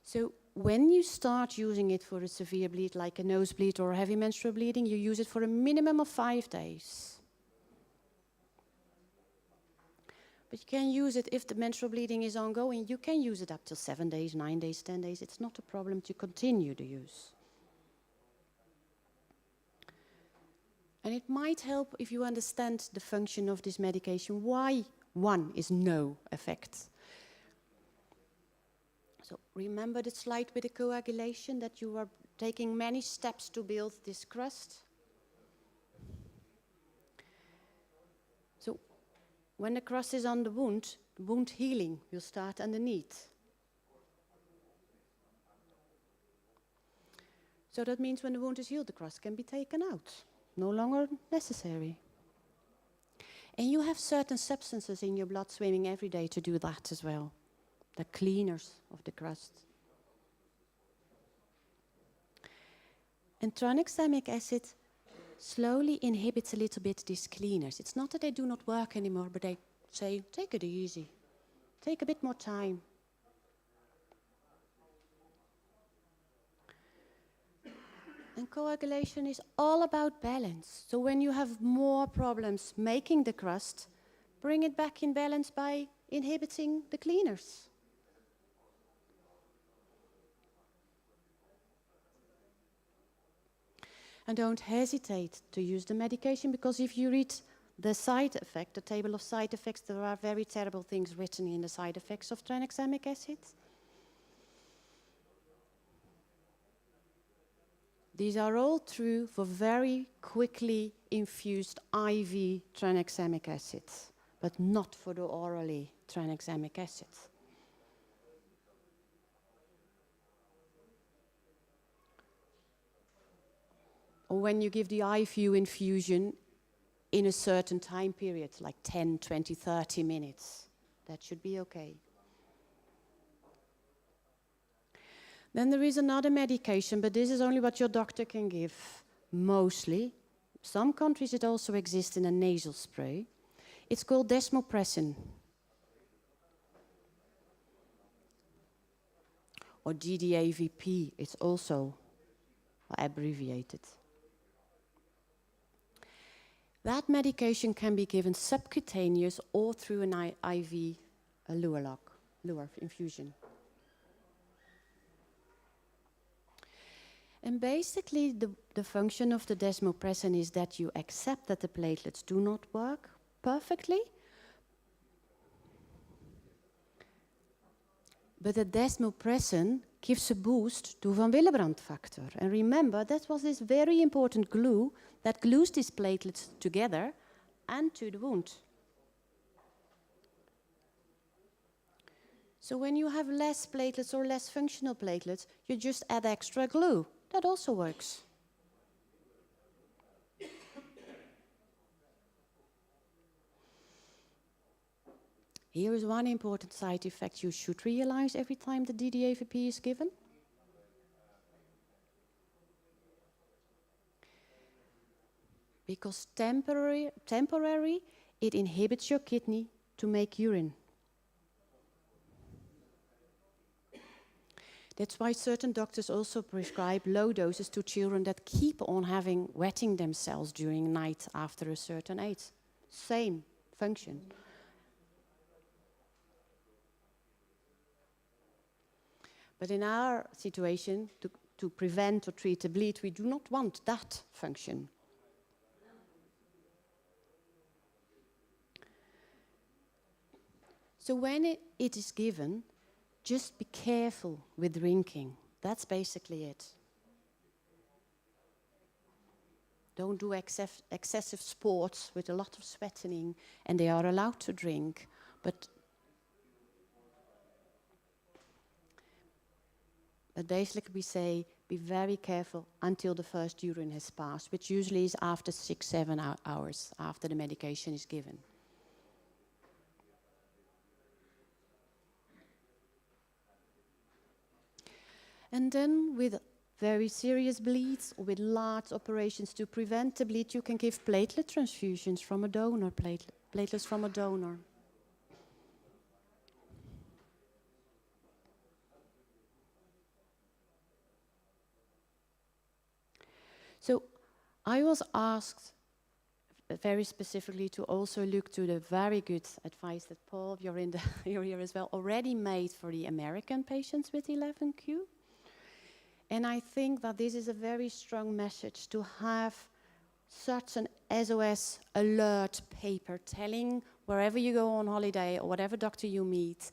So when you start using it for a severe bleed, like a nosebleed or heavy menstrual bleeding, you use it for a minimum of 5 days. But you can use it if the menstrual bleeding is ongoing. You can use it up to 7 days, 9 days, 10 days. It's not a problem to continue the use. And it might help if you understand the function of this medication, why one is no effect. So remember the slide with the coagulation, that you are taking many steps to build this crust? So when the crust is on the wound healing will start underneath. So that means when the wound is healed, the crust can be taken out. No longer necessary. And you have certain substances in your blood swimming every day to do that as well. The cleaners of the crust. And tranexamic acid slowly inhibits a little bit these cleaners. It's not that they do not work anymore, but they say, take it easy. Take a bit more time. And coagulation is all about balance. So when you have more problems making the crust, bring it back in balance by inhibiting the cleaners. And don't hesitate to use the medication, because if you read the side effect, the table of side effects, there are very terrible things written in the side effects of tranexamic acid. These are all true for very quickly infused IV tranexamic acid, but not for the orally tranexamic acid. Or when you give the IV infusion in a certain time period, like 10, 20, 30 minutes, that should be okay. Then there is another medication, but this is only what your doctor can give, mostly. Some countries it also exists in a nasal spray. It's called desmopressin, or GDAVP, it's also abbreviated. That medication can be given subcutaneous or through an IV lure infusion. And basically the function of the desmopressin is that you accept that the platelets do not work perfectly, but the desmopressin gives a boost to van Willebrand factor. And remember, that was this very important glue that glues these platelets together and to the wound. So when you have less platelets or less functional platelets, you just add extra glue. That also works. Here is one important side effect you should realize every time the DDAVP is given. Because temporary, it inhibits your kidney to make urine. That's why certain doctors also prescribe low doses to children that keep on wetting themselves during night after a certain age. Same function. But in our situation, to prevent or treat a bleed, we do not want that function. So when it is given, just be careful with drinking. That's basically it. Don't do excessive sports with a lot of sweating, and they are allowed to drink. But basically we say, be very careful until the first urine has passed, which usually is after 6-7 hours after the medication is given. And then with very serious bleeds, or with large operations to prevent the bleed, you can give platelet transfusions from a donor, platelets from a donor. So I was asked very specifically to also look to the very good advice that Paul, you're here as well, already made for the American patients with 11q. And I think that this is a very strong message to have such an SOS alert paper telling wherever you go on holiday or whatever doctor you meet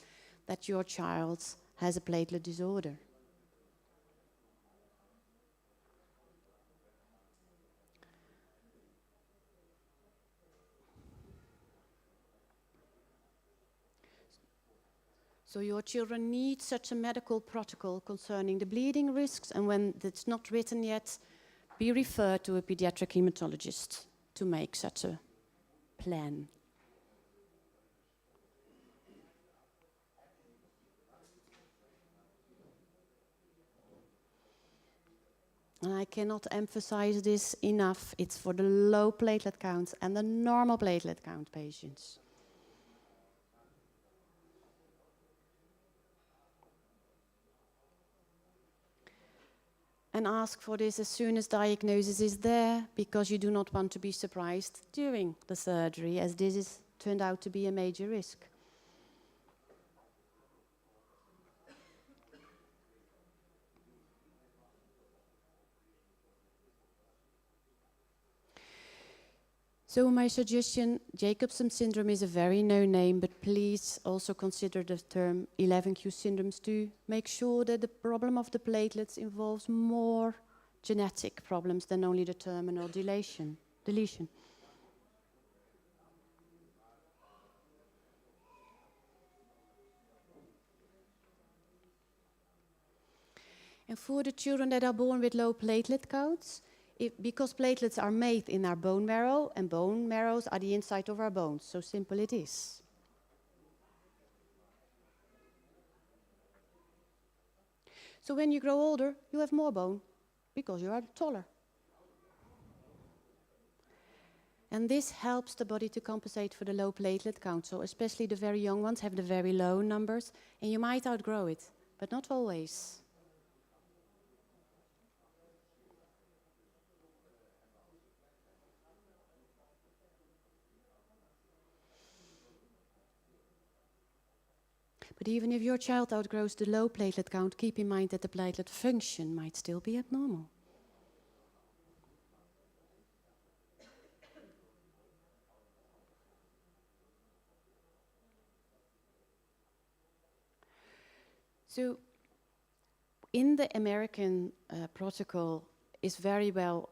that your child has a platelet disorder. So your children need such a medical protocol concerning the bleeding risks, and when it's not written yet, be referred to a pediatric hematologist to make such a plan. And I cannot emphasize this enough. It's for the low platelet counts and the normal platelet count patients. And ask for this as soon as diagnosis is there, because you do not want to be surprised during the surgery, as this is turned out to be a major risk. So my suggestion, Jacobson syndrome is a very known name, but please also consider the term 11q syndromes to make sure that the problem of the platelets involves more genetic problems than only the terminal deletion. And for the children that are born with low platelet counts, because platelets are made in our bone marrow, and bone marrows are the inside of our bones, so simple it is. So when you grow older, you have more bone, because you are taller. And this helps the body to compensate for the low platelet count, so especially the very young ones have the very low numbers, and you might outgrow it, but not always. But even if your child outgrows the low platelet count, keep in mind that the platelet function might still be abnormal. So in the American protocol is very well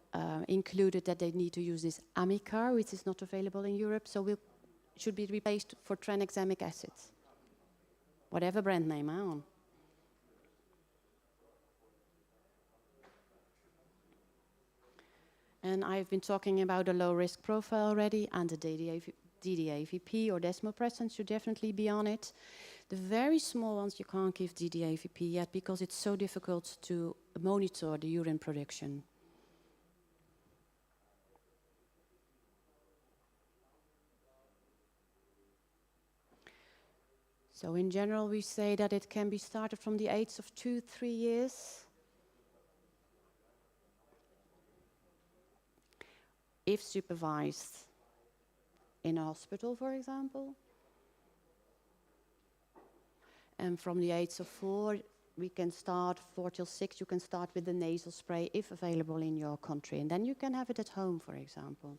included that they need to use this Amicar, which is not available in Europe, so it should be replaced for tranexamic acid. Whatever brand name I'm on. And I've been talking about a low risk profile already, and the DDAVP or desmopressin should definitely be on it. The very small ones you can't give DDAVP yet because it's so difficult to monitor the urine production. So in general, we say that it can be started from the age of 2-3 years. If supervised in a hospital, for example. And from the age of 4, we can start 4 till 6, you can start with the nasal spray if available in your country. And then you can have it at home, for example.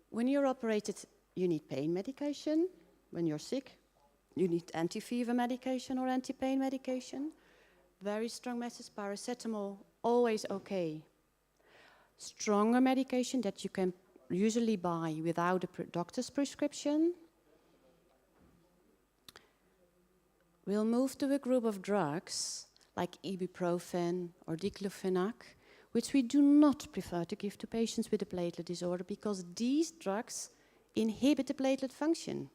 When you're operated, you need pain medication. When you're sick, you need anti-fever medication or anti-pain medication. Very strong message, paracetamol, always okay. Stronger medication that you can usually buy without a doctor's prescription. We'll move to a group of drugs like ibuprofen or diclofenac, which we do not prefer to give to patients with a platelet disorder because these drugs inhibit the platelet function.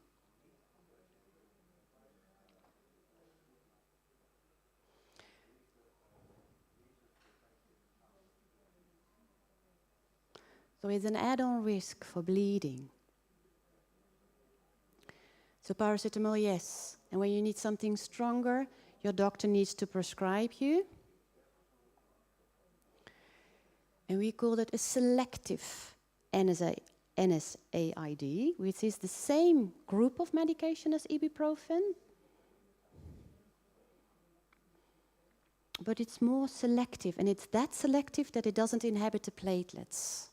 So it's an add-on risk for bleeding. So paracetamol, yes. And when you need something stronger, your doctor needs to prescribe you. And we call it a selective NSAID, which is the same group of medication as ibuprofen, but it's more selective, and it's that selective that it doesn't inhibit the platelets.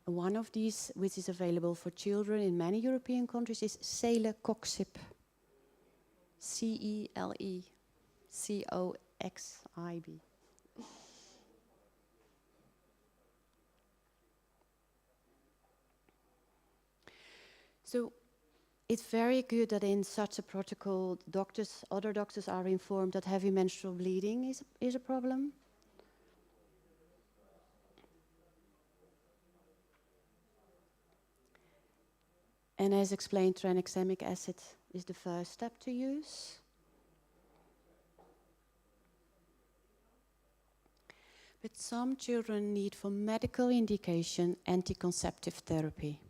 And one of these, which is available for children in many European countries, is celecoxib. CELECOXIB. So it's very good that in such a protocol, other doctors are informed that heavy menstrual bleeding is a problem. And as explained, tranexamic acid is the first step to use. But some children need, for medical indication, anticonceptive therapy.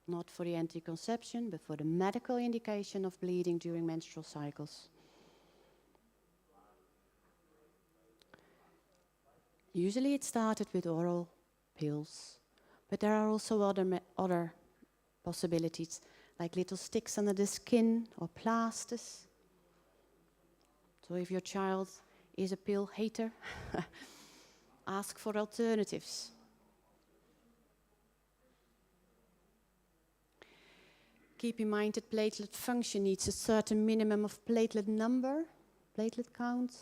Not for the anticonception, but for the medical indication of bleeding during menstrual cycles. Usually it started with oral pills, but there are also other possibilities, like little sticks under the skin or plasters. So if your child is a pill hater, ask for alternatives. Keep in mind that platelet function needs a certain minimum of platelet number, platelet count.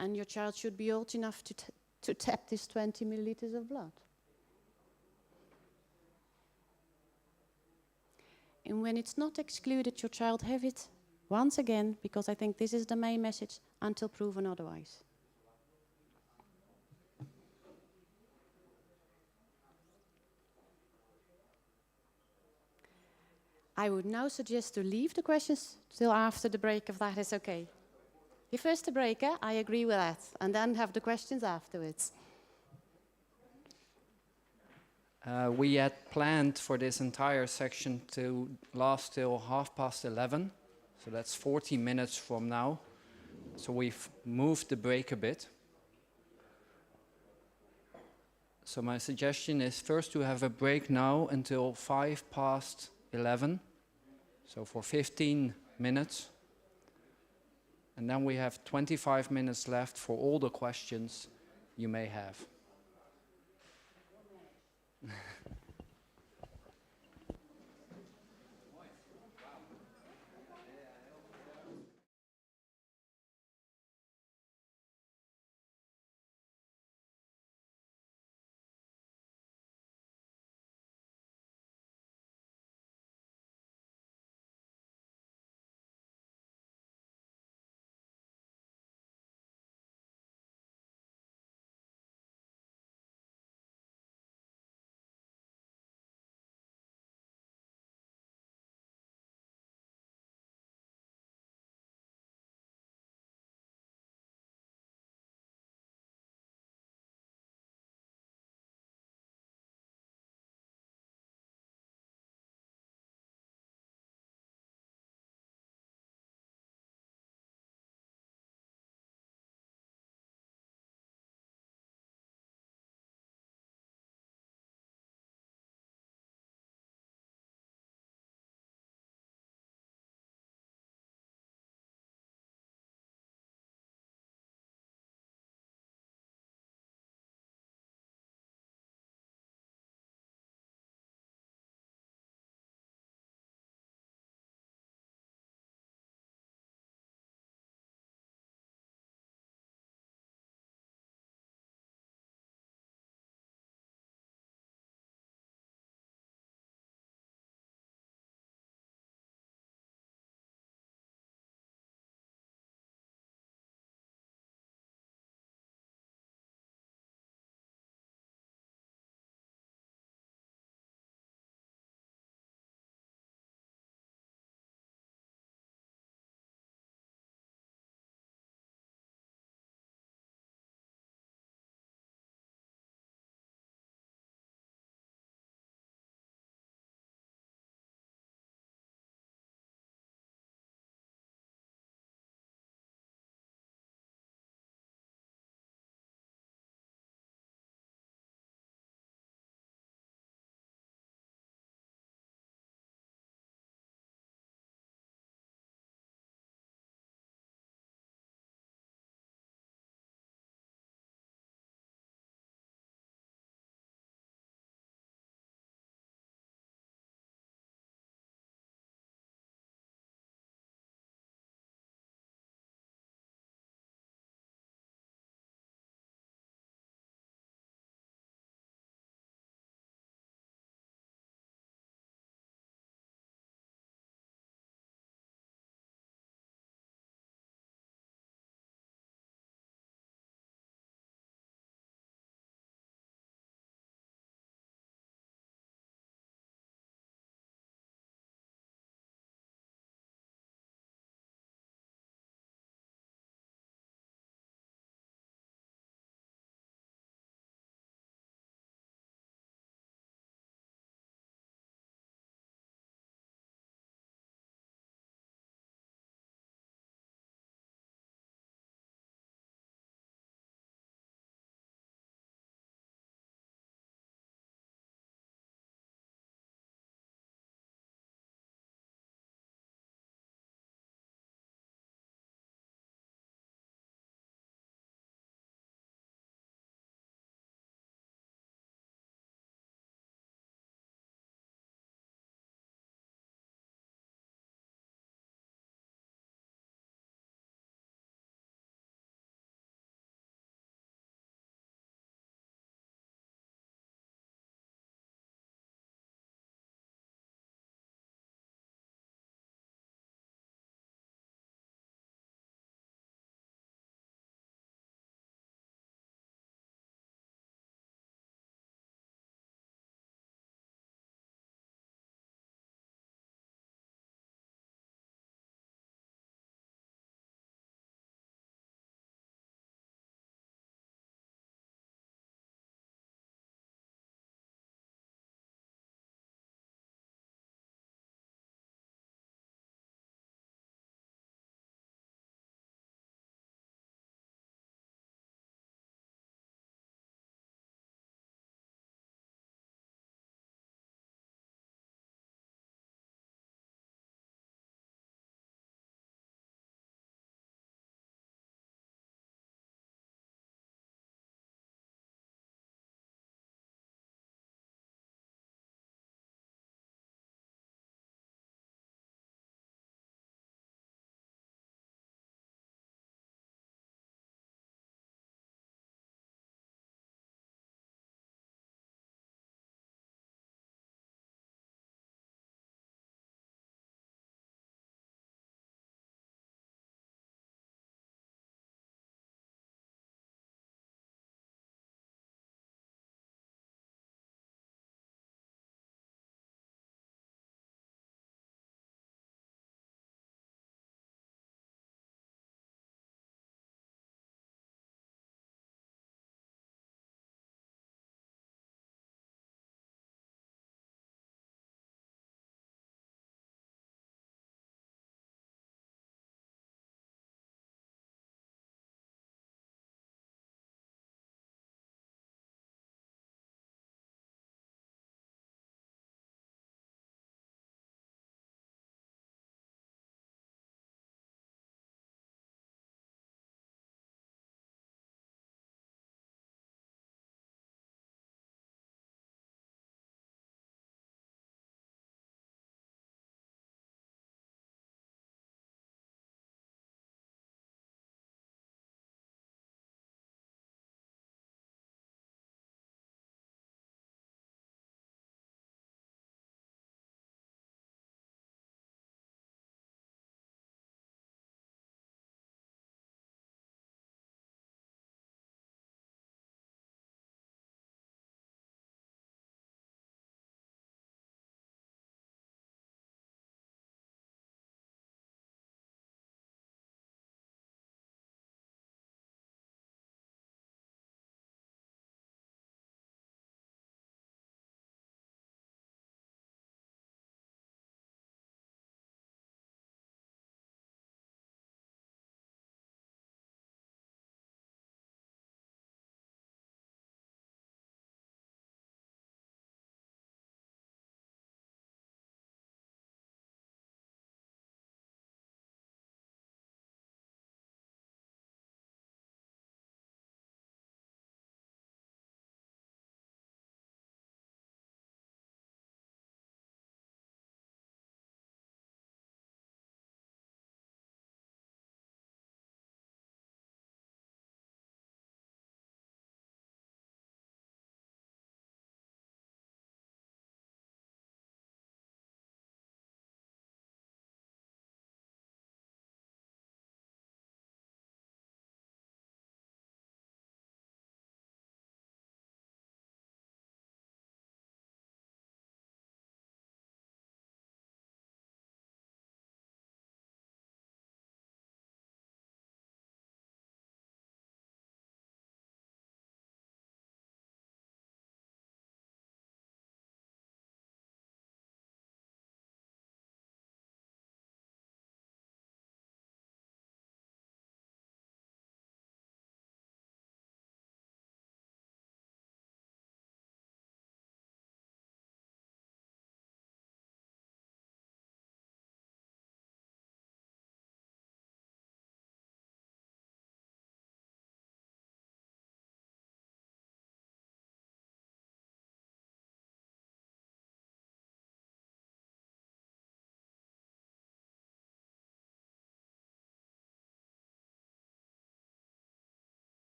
And your child should be old enough to tap this 20 milliliters of blood. And when it's not excluded, your child have it once again, because I think this is the main message, until proven otherwise. I would now suggest to leave the questions till after the break, if that is okay. First the break, I agree with that, and then have the questions afterwards. We had planned for this entire section to last till 11:30, so that's 40 minutes from now. So we've moved the break a bit. So my suggestion is first to have a break now until 11:05, so for 15 minutes. And then we have 25 minutes left for all the questions you may have.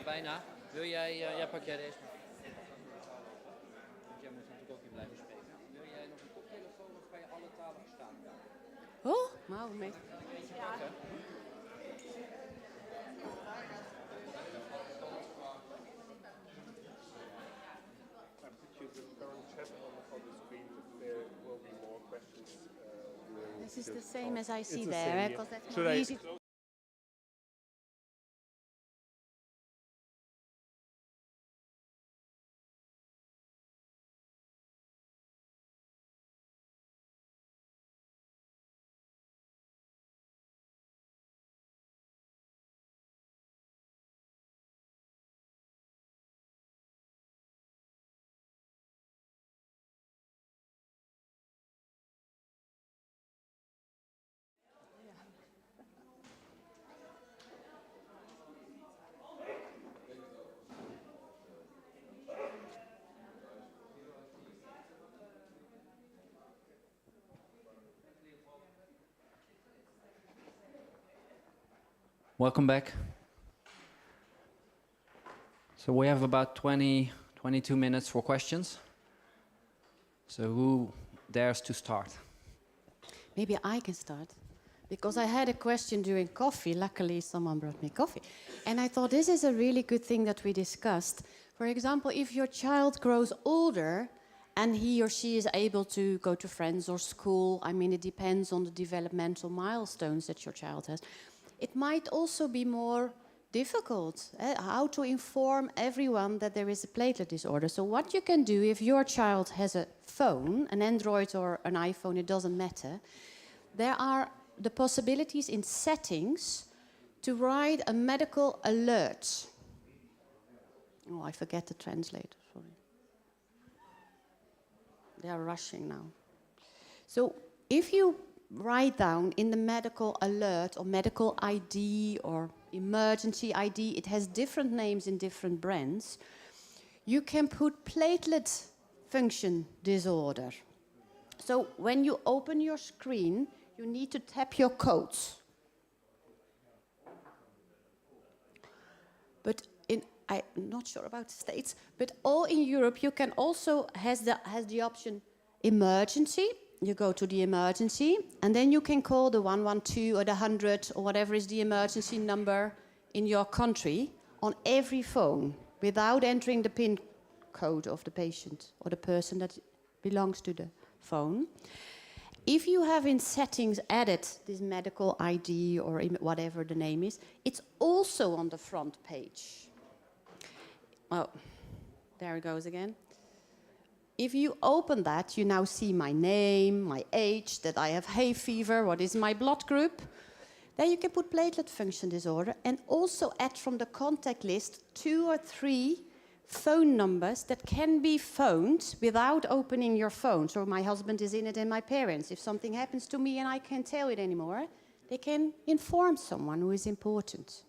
bijna. Wil jij, ja, pak jij deze maar. Want jij moet natuurlijk ook hier blijven spreken. Wil jij nog een koptelefoon of kan je alle talen verstaan? Oh, nou, mee. Eentje pakken. This is the same as I see the there, same, because yeah. that's Should more I easy. Welcome back. So we have about 22 minutes for questions. So who dares to start? Maybe I can start. Because I had a question during coffee. Luckily, someone brought me coffee. And I thought this is a really good thing that we discussed. For example, if your child grows older and he or she is able to go to friends or school, I mean, it depends on the developmental milestones that your child has. It might also be more difficult how to inform everyone that there is a platelet disorder. So what you can do if your child has a phone, an Android or an iPhone, it doesn't matter, there are the possibilities in settings to write a medical alert. Oh, I forget the translator, sorry. They are rushing now. So if you write down in the medical alert or medical ID or emergency ID, it has different names in different brands, you can put platelet function disorder. So when you open your screen, you need to tap your codes. But I'm not sure about the States, but all in Europe you can also has the option emergency. You go to the emergency, and then you can call the 112 or the 100 or whatever is the emergency number in your country on every phone without entering the PIN code of the patient or the person that belongs to the phone. If you have in settings added this medical ID or whatever the name is, it's also on the front page. Oh, there it goes again. If you open that, you now see my name, my age, that I have hay fever, what is my blood group. Then you can put platelet function disorder and also add from the contact list 2 or 3 phone numbers that can be phoned without opening your phone. So my husband is in it and my parents. If something happens to me and I can't tell it anymore, they can inform someone who is important.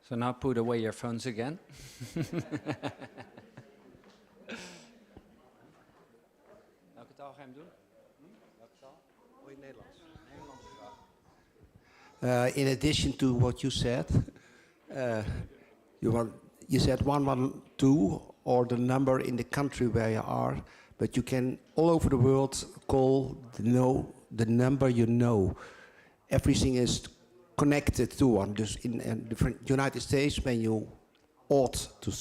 So now put away your phones again. Welke taal ga je hem doen? Welke taal? Oh, in Nederlands. In addition to what you said, you said 112 or the number in the country where you are, but you can all over the world call the number you know. Everything is connected to one. Dus in the United States, when you ought to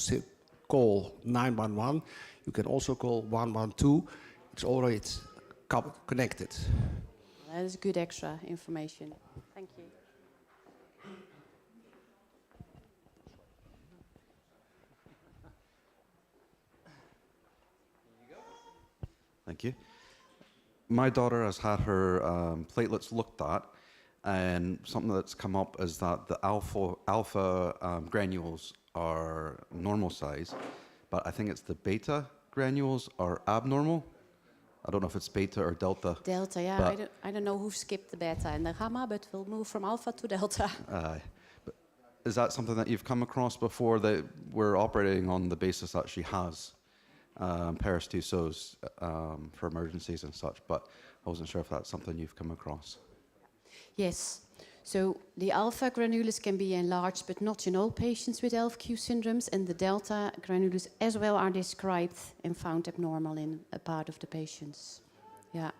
call 911, you can also call 112. It's already connected. That is good extra information. Thank you. Thank you. My daughter has had her platelets looked at, and something that's come up is that the alpha granules are normal size, but I think it's the beta granules are abnormal. I don't know if it's beta or delta. Delta, yeah. I don't know who skipped the beta and the gamma, but we'll move from alpha to delta. is that something that you've come across before, that we're operating on the basis that she has Paris 2 SOs for emergencies and such, but I wasn't sure if that's something you've come across. Yes. So the alpha granules can be enlarged, but not in all patients with LFQ syndromes, and the delta granules as well are described and found abnormal in a part of the patients. Yeah.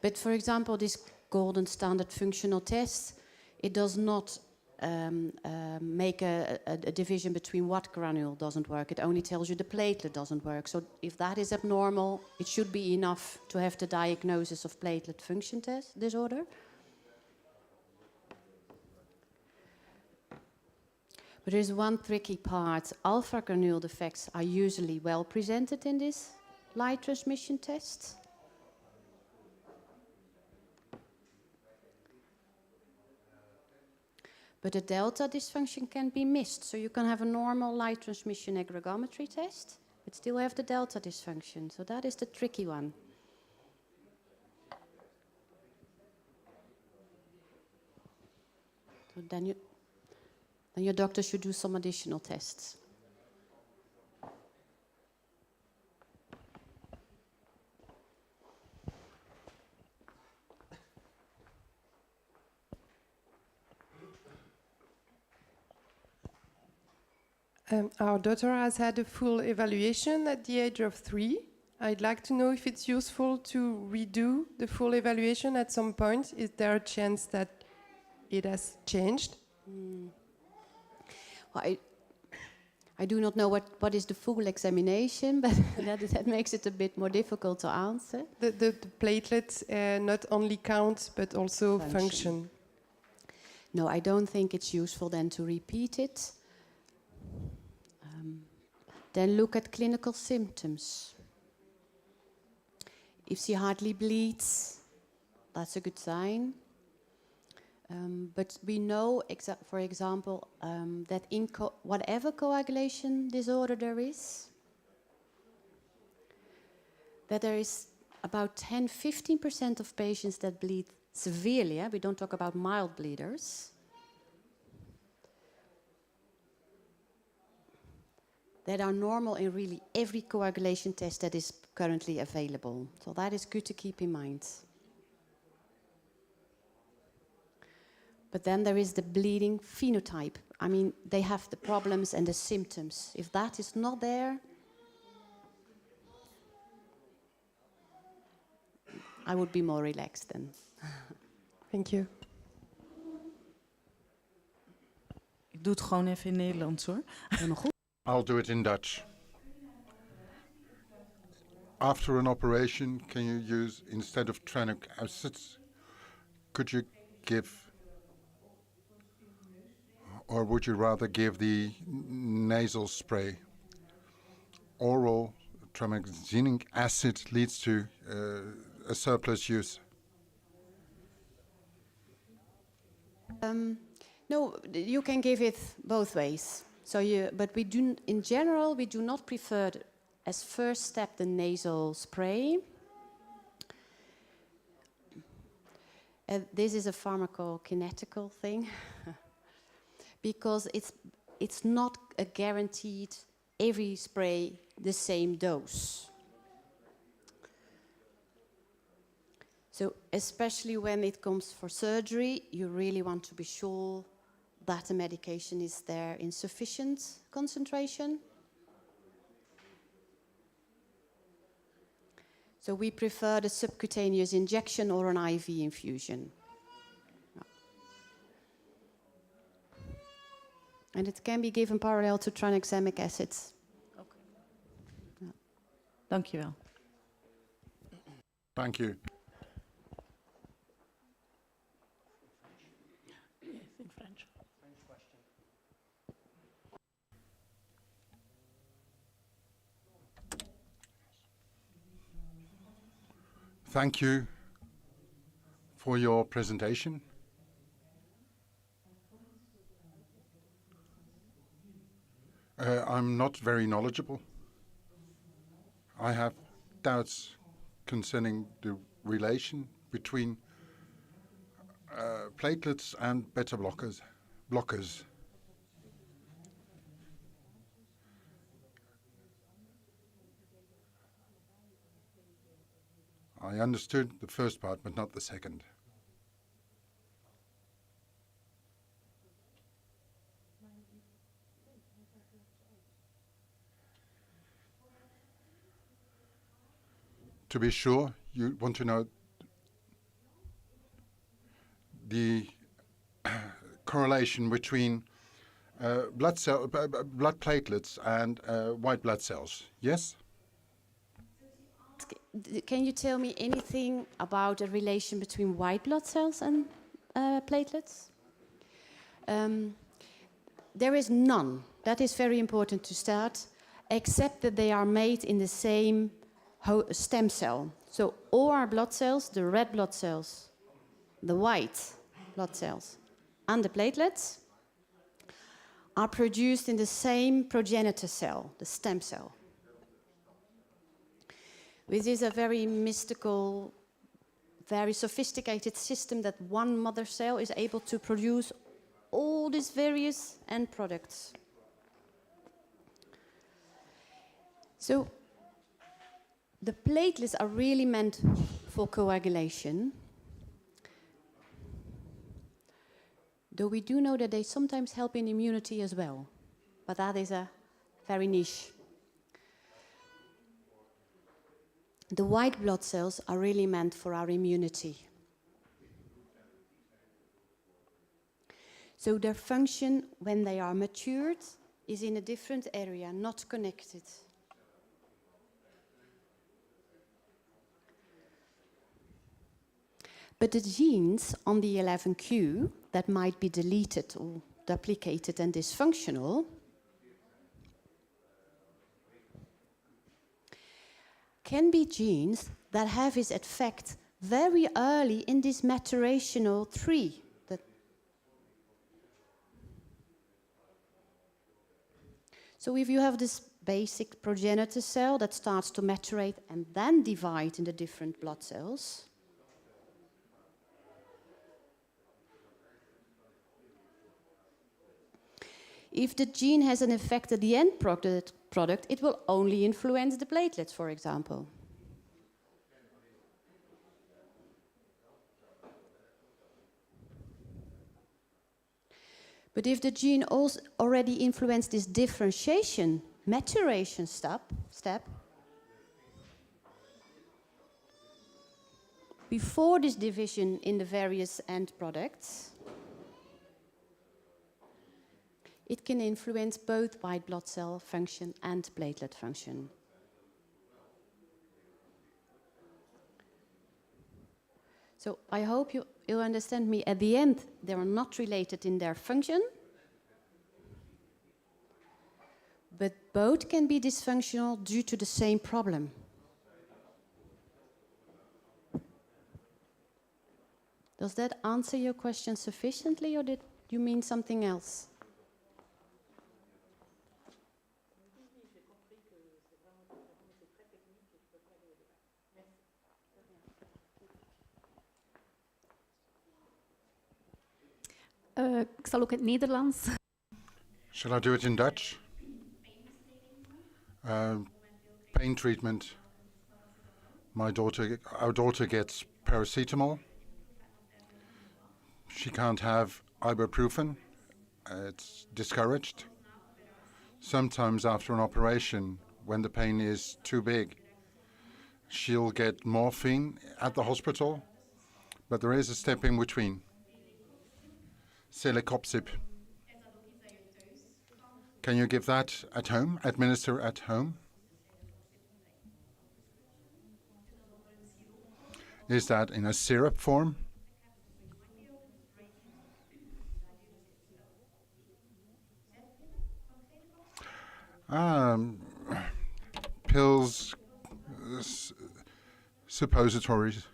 But for example, this golden standard functional test, it does not make a division between what granule doesn't work. It only tells you the platelet doesn't work. So if that is abnormal, it should be enough to have the diagnosis of platelet function disorder. But there is one tricky part. Alpha granule defects are usually well presented in this light transmission test. But the delta dysfunction can be missed. So you can have a normal light transmission aggregometry test, but still have the delta dysfunction. So that is the tricky one. So then your doctor should do some additional tests. Our daughter has had a full evaluation at the age of 3. I'd like to know if it's useful to redo the full evaluation at some point. Is there a chance that it has changed? Well, I do not know what is the full examination, but that makes it a bit more difficult to answer. The platelets not only count, but also function. No, I don't think it's useful then to repeat it. Then look at clinical symptoms. If she hardly bleeds, that's a good sign. But we know, for example, that in whatever coagulation disorder there is, that there is about 10-15% of patients that bleed severely. Yeah? We don't talk about mild bleeders. That are normal in really every coagulation test that is currently available. So that is good to keep in mind. But then there is the bleeding phenotype. I mean, they have the problems and the symptoms. If that is not there, I would be more relaxed then. Thank you. Ik doe het gewoon even in Nederlands hoor. Helemaal goed. I'll do it in Dutch. After an operation, can you use, instead of tranexamic acids, could you give, or would you rather give the nasal spray? Oral tranexamic acid leads to a surplus use. No, you can give it both ways. So but we do, in general, we do not prefer as first step the nasal spray. This is a pharmacokinetical thing because it's not a guaranteed every spray the same dose. So especially when it comes for surgery, you really want to be sure that the medication is there in sufficient concentration. So we prefer the subcutaneous injection or an IV infusion. And it can be given parallel to tranexamic acids. Okay. Ja. Dank je wel. Thank you. In French. Thank you for your presentation. I'm not very knowledgeable. I have doubts concerning the relation between platelets and beta blockers. I understood the first part, but not the second. To be sure, you want to know the correlation between blood platelets and white blood cells. Yes? Can you tell me anything about a relation between white blood cells and platelets? There is none. That is very important to start, except that they are made in the same stem cell. So all our blood cells, the red blood cells, the white blood cells, and the platelets, are produced in the same progenitor cell, the stem cell. Which is a very mystical, very sophisticated system that one mother cell is able to produce all these various end products. So the platelets are really meant for coagulation, though we do know that they sometimes help in immunity as well, but that is a very niche. The white blood cells are really meant for our immunity. So their function, when they are matured, is in a different area, not connected. But the genes on the 11q that might be deleted or duplicated and dysfunctional can be genes that have its effect very early in this maturational tree. So if you have this basic progenitor cell that starts to maturate and then divide into different blood cells, if the gene has an effect at the end product, it will only influence the platelets, for example. But if the gene also already influenced this differentiation, maturation step, before this division in the various end products, it can influence both white blood cell function and platelet function. So I hope you'll understand me. At the end, they are not related in their function, but both can be dysfunctional due to the same problem. Does that answer your question sufficiently, or did you mean something else? Ik zal ook in het Nederlands. Shall I do it in Dutch? Pain treatment. Our daughter gets paracetamol. She can't have ibuprofen. It's discouraged. Sometimes after an operation, when the pain is too big, she'll get morphine at the hospital, but there is a step in between. Celecoxib. Can you give that at home, administer at home? Is that in a syrup form? Pills, suppositories.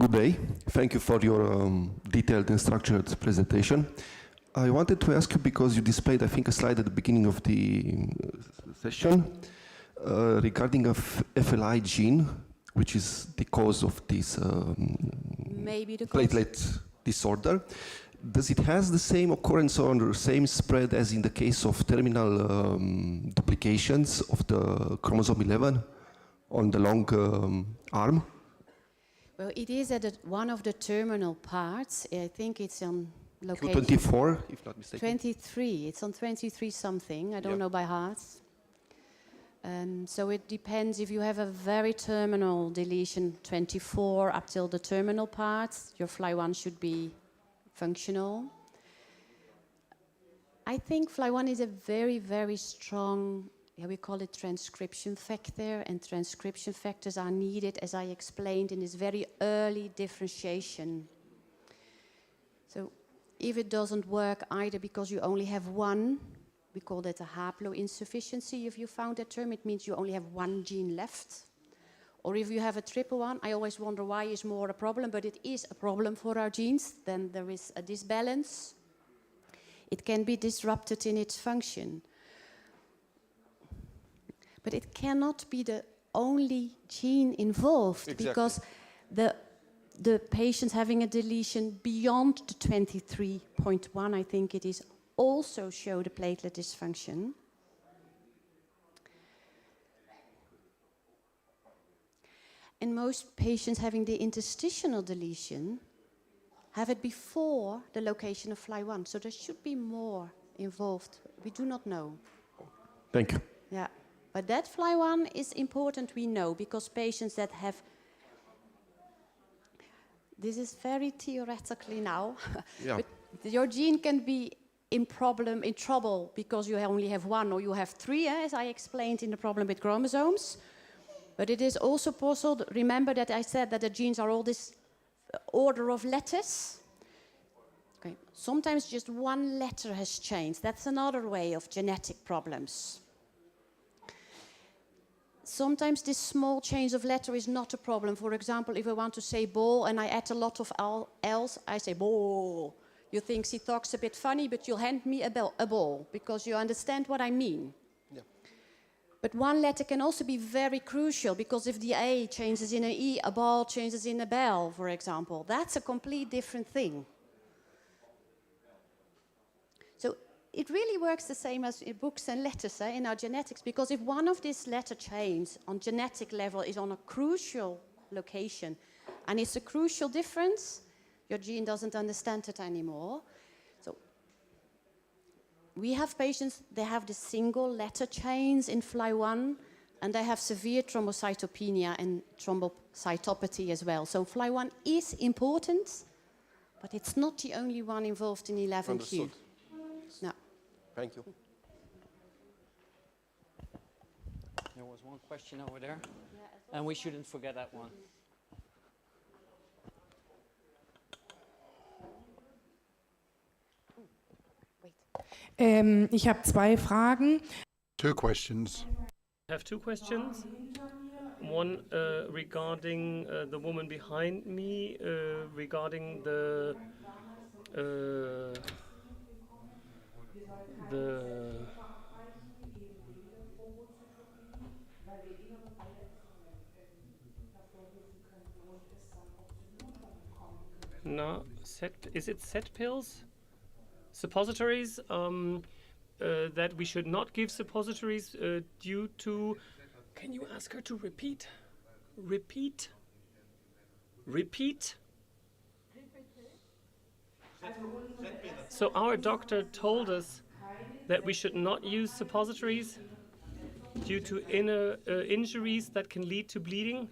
Good day. Thank you for your detailed and structured presentation. I wanted to ask you, because you displayed, I think, a slide at the beginning of the session regarding a FLI gene, which is the cause of this Maybe the platelet disorder. Does it has the same occurrence or the same spread as in the case of terminal duplications of the chromosome 11 on the long arm? Well, it is at one of the terminal parts. I think it's on location 24, if not mistaken. 23. It's on 23 something. I don't know by heart. So it depends if you have a very terminal deletion 24 up till the terminal part, your FLI1 should be functional. I think FLI1 is a very, very strong, we call it transcription factor, and transcription factors are needed, as I explained, in this very early differentiation. So if it doesn't work either because you only have one, we call that a haploinsufficiency. If you found that term, it means you only have one gene left. Or if you have a triple one, I always wonder why is more a problem, but it is a problem for our genes. Then there is a disbalance. It can be disrupted in its function. But it cannot be the only gene involved, because the patient having a deletion beyond the 23.1, I think it is, also show the platelet dysfunction. And most patients having the interstitial deletion have it before the location of FLI1, so there should be more involved. We do not know. Thank you. Yeah, but that FLI1 is important, we know, because patients that have, this is very theoretically now, but your gene can be in trouble because you only have one or you have three, as I explained in the problem with chromosomes. But it is also possible, remember that I said that the genes are all this order of letters. Okay. Sometimes just one letter has changed. That's another way of genetic problems. Sometimes this small change of letter is not a problem. For example, if I want to say ball and I add a lot of L's, I say ball. You think she talks a bit funny, but you'll hand me a ball because you understand what I mean. Yeah. But one letter can also be very crucial, because if the A changes in an E, a ball changes in a bell, for example. That's a complete different thing. So it really works the same as in books and letters in our genetics, because if one of these letter chains on genetic level is on a crucial location, and it's a crucial difference, your gene doesn't understand it anymore. So we have patients, they have the single letter chains in FLI1, and they have severe thrombocytopenia and thrombocytopathy as well. So FLI1 is important, but it's not the only one involved in 11q. Understood. No. Thank you. There was one question over there, and we shouldn't forget that one. Ich habe zwei Fragen. Two questions. I have two questions. One regarding the woman behind me, regarding the no, is it set pills? Suppositories, that we should not give suppositories due to... Can you ask her to repeat? Repeat? Repeat? So our doctor told us that we should not use suppositories due to inner injuries that can lead to bleeding.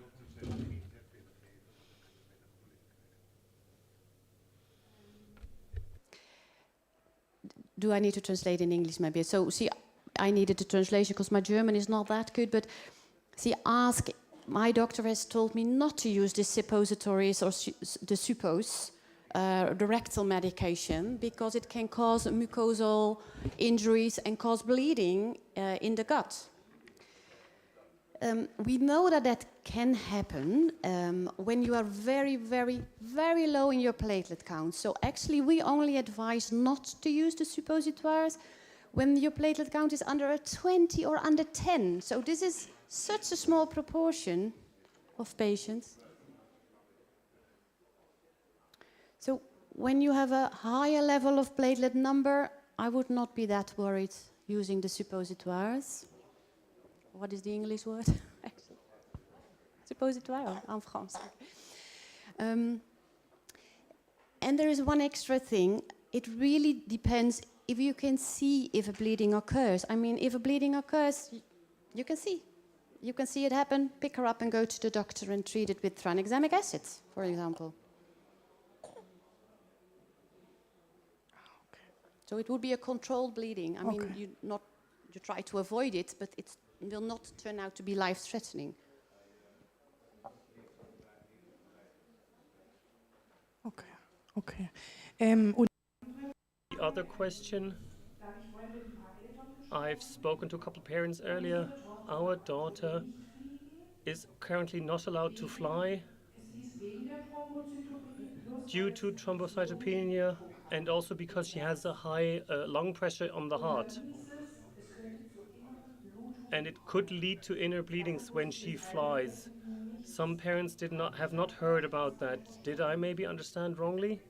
Do I need to translate in English maybe? So, see, I needed a translation because my German is not that good, but see, my doctor has told me not to use the suppositories or the suppos, the rectal medication, because it can cause mucosal injuries and cause bleeding in the gut. We know that that can happen when you are very, very, very low in your platelet count. So actually, we only advise not to use the suppositoires when your platelet count is under a 20 or under 10. So this is such a small proportion of patients. So when you have a higher level of platelet number, I would not be that worried using the suppositoires. What is the English word? Suppositoire en français. And there is one extra thing. It really depends if you can see if a bleeding occurs. I mean, if a bleeding occurs, you can see. You can see it happen, pick her up and go to the doctor and treat it with tranexamic acid, for example. So it would be a controlled bleeding. I mean, you try to avoid it, but it will not turn out to be life-threatening. Okay. The other question, I've spoken to a couple of parents earlier. Our daughter is currently not allowed to fly due to thrombocytopenia and also because she has a high lung pressure on the heart. And it could lead to inner bleedings when she flies. Some parents have not heard about that. Did I maybe understand wrongly?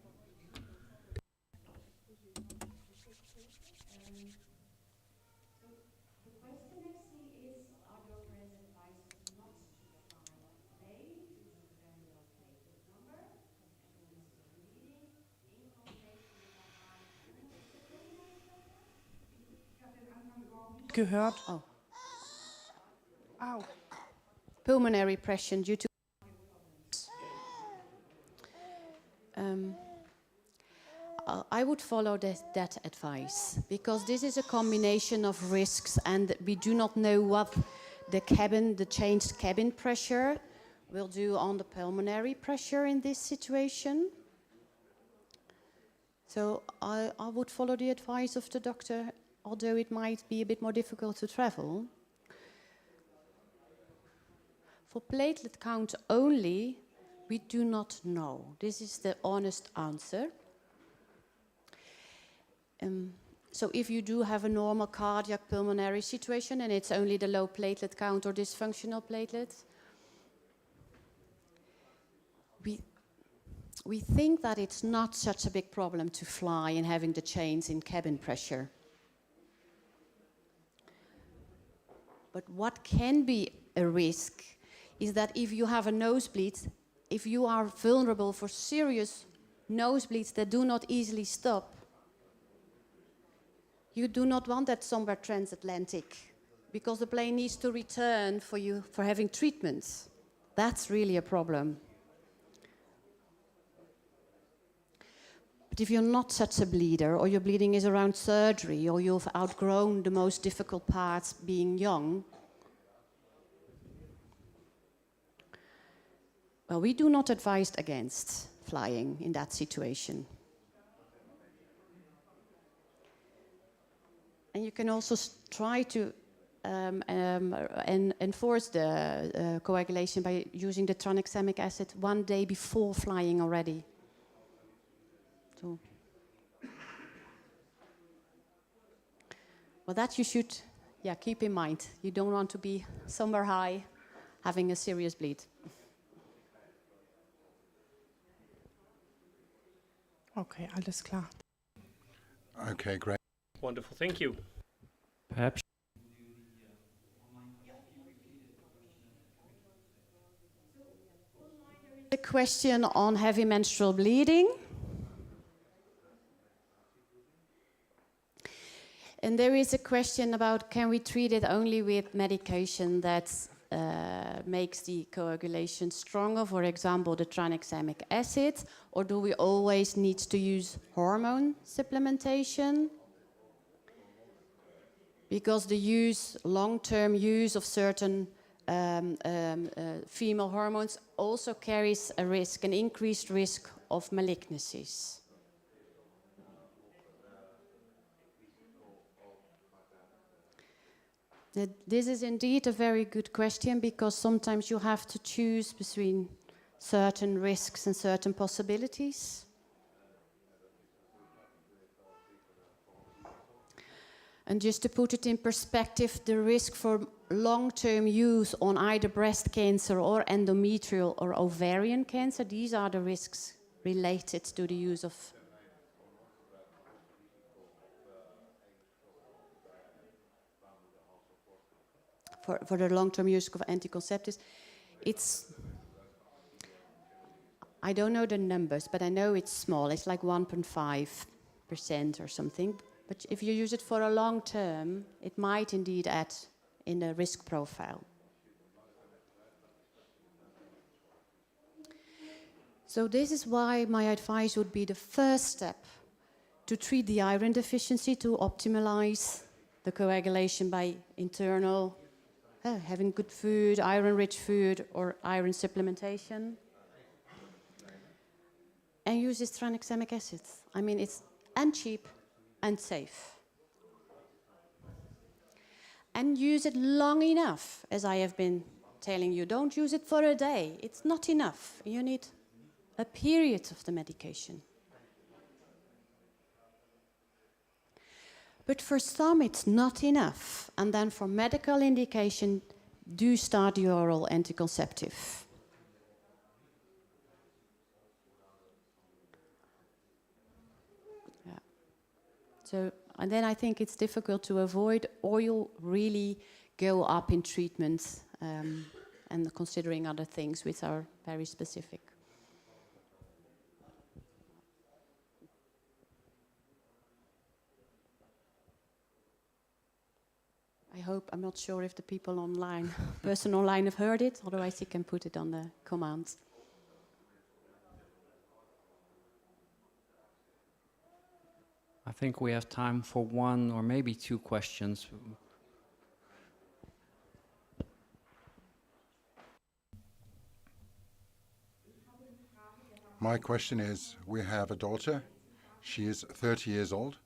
Gehört. Oh. Pulmonary pressure due to I would follow that advice, because this is a combination of risks and we do not know what the changed cabin pressure will do on the pulmonary pressure in this situation. So I would follow the advice of the doctor, although it might be a bit more difficult to travel. For platelet count only, we do not know. This is the honest answer. So if you do have a normal cardiac pulmonary situation and it's only the low platelet count or dysfunctional platelets, we think that it's not such a big problem to fly and having the change in cabin pressure. But what can be a risk is that if you have a nosebleed, if you are vulnerable for serious nosebleeds that do not easily stop, you do not want that somewhere transatlantic, because the plane needs to return for you for having treatments. That's really a problem. But if you're not such a bleeder, or your bleeding is around surgery, or you've outgrown the most difficult parts being young, well, we do not advise against flying in that situation. And you can also try to enforce the coagulation by using the tranexamic acid 1 day before flying already. So, well, that you should keep in mind. You don't want to be somewhere high having a serious bleed. Okay, alles klar. Okay, great. Wonderful, thank you. Perhaps a question on heavy menstrual bleeding. And there is a question about, can we treat it only with medication that makes the coagulation stronger, for example, the tranexamic acid, or do we always need to use hormone supplementation? Because the long-term use of certain female hormones also carries a risk, an increased risk of malignancies. This is indeed a very good question, because sometimes you have to choose between certain risks and certain possibilities. And just to put it in perspective, the risk for long-term use on either breast cancer or endometrial or ovarian cancer, these are the risks related to the use of for the long-term use of anticonceptives. I don't know the numbers, but I know it's small. It's like 1.5% or something. But if you use it for a long term, it might indeed add in the risk profile. So this is why my advice would be the first step to treat the iron deficiency, to optimize the coagulation by internal, having good food, iron-rich food, or iron supplementation. And use this tranexamic acid. I mean, it's cheap and safe. And use it long enough, as I have been telling you. Don't use it for a day. It's not enough. You need a period of the medication. But for some, it's not enough. And then for medical indication, do start the oral anticonceptive. Yeah. So, and then I think it's difficult to avoid, or you'll really go up in treatment and considering other things which are very specific. I hope, I'm not sure if the people online, person online have heard it, otherwise you can put it on the comments. I think we have time for one or maybe two questions. My question is, we have a daughter. She is 30 years old.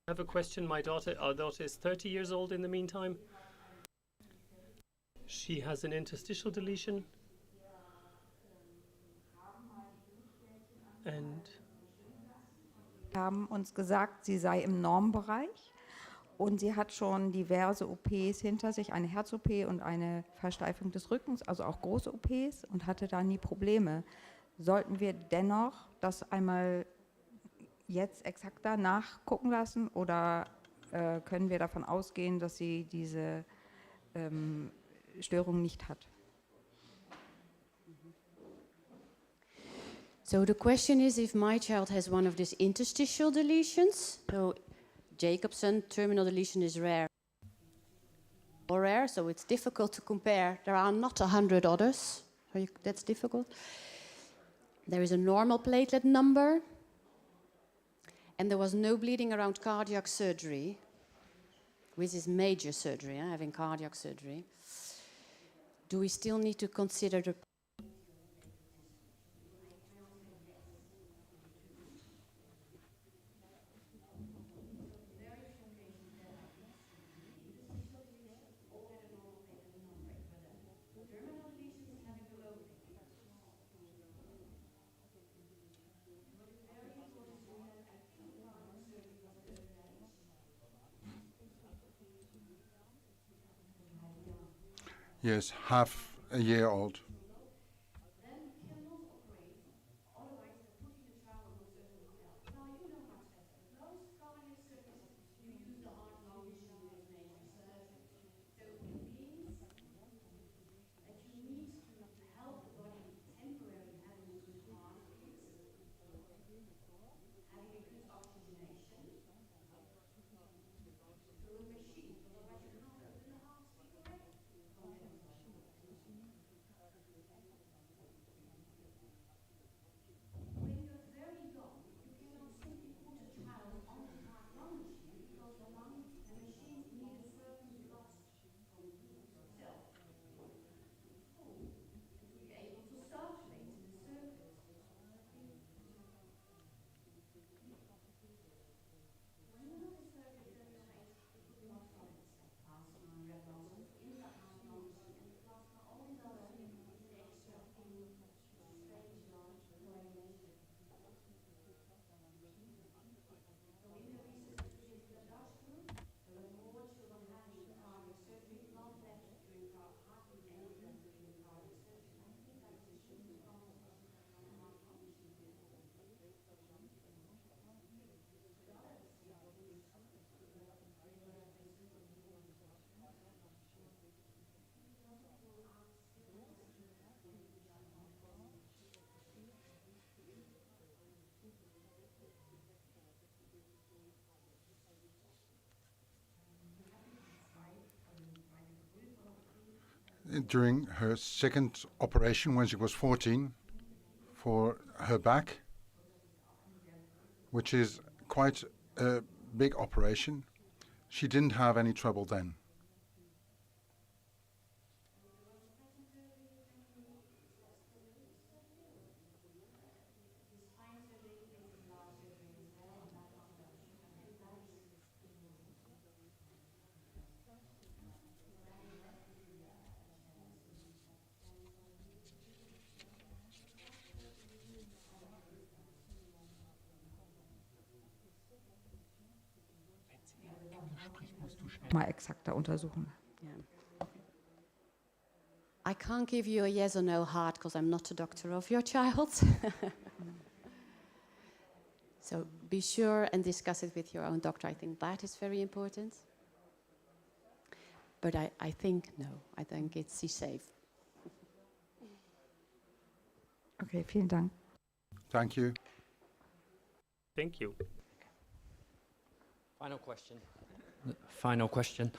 I have a question. Our daughter is 30 years old in the meantime. She has an interstitial deletion. And haben uns gesagt, sie sei im Normbereich und sie hat schon diverse OPs hinter sich, eine Herz-OP und eine Versteifung des Rückens, also auch große OPs, und hatte da nie Probleme. Sollten wir dennoch das einmal jetzt exakter nachgucken lassen oder können wir davon ausgehen, dass sie diese Störung nicht hat? So the question is if my child has one of these interstitial deletions. So Jacobson terminal deletion is rare. Or rare, so it's difficult to compare. There are not 100 others. So that's difficult. There is a normal platelet number. And there was no bleeding around cardiac surgery, which is major surgery, having cardiac surgery. Do we still need to consider the Yes, half a year old. during her second operation when she was 14 for her back, which is quite a big operation. She didn't have any trouble then. Mal exakter untersuchen. I can't give you a yes or no hard because I'm not a doctor of your child. So be sure and discuss it with your own doctor. I think that is very important. But I think no, I think it's safe. Okay, vielen Dank. Thank you. Thank you. Final question. Final question.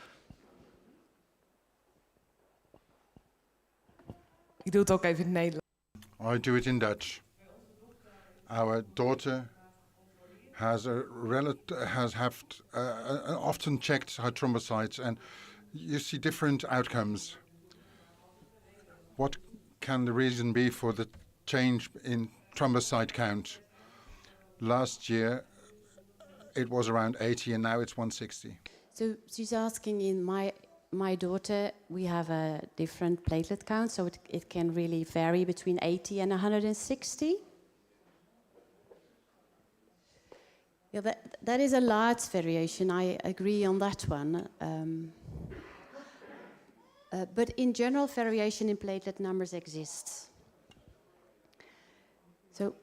Ik doe het ook even in het Nederlands. I do it in Dutch. Our daughter has often checked her thrombocytes, and you see different outcomes. What can the reason be for the change in thrombocyte count? Last year it was around 80 and now it's 160. So she's asking, in my daughter, we have a different platelet count, so it can really vary between 80 and 160. Yeah, that is a large variation. I agree on that one. But in general, variation in platelet numbers exists. So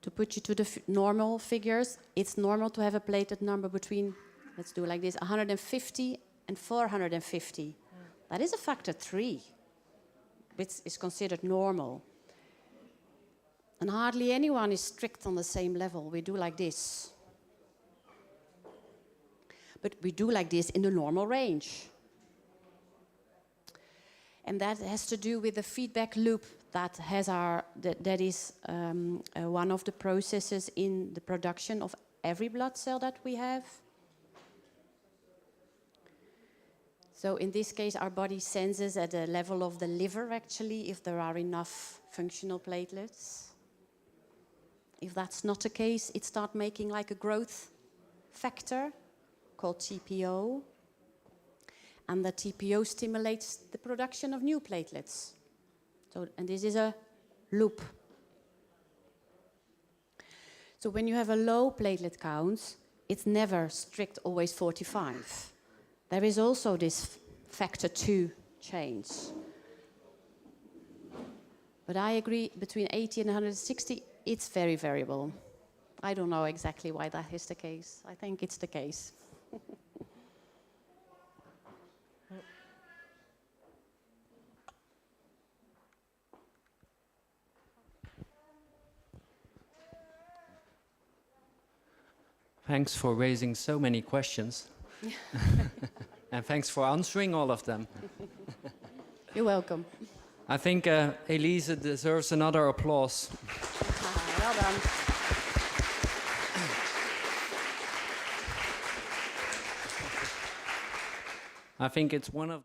to put you to the normal figures, it's normal to have a platelet number between, let's do it like this, 150 and 450. That is a factor 3, which is considered normal. And hardly anyone is strict on the same level. We do like this. But we do like this in the normal range. And that has to do with the feedback loop that is one of the processes in the production of every blood cell that we have. So in this case, our body senses at the level of the liver, actually, if there are enough functional platelets. If that's not the case, it starts making like a growth factor called TPO. And the TPO stimulates the production of new platelets. So, and this is a loop. So when you have a low platelet count, it's never strict always 45. There is also this factor 2 change. But I agree, between 80 and 160, it's very variable. I don't know exactly why that is the case. I think it's the case. Thanks for raising so many questions. And thanks for answering all of them. You're welcome. I think Elise deserves another applause. Well done. I think it's one of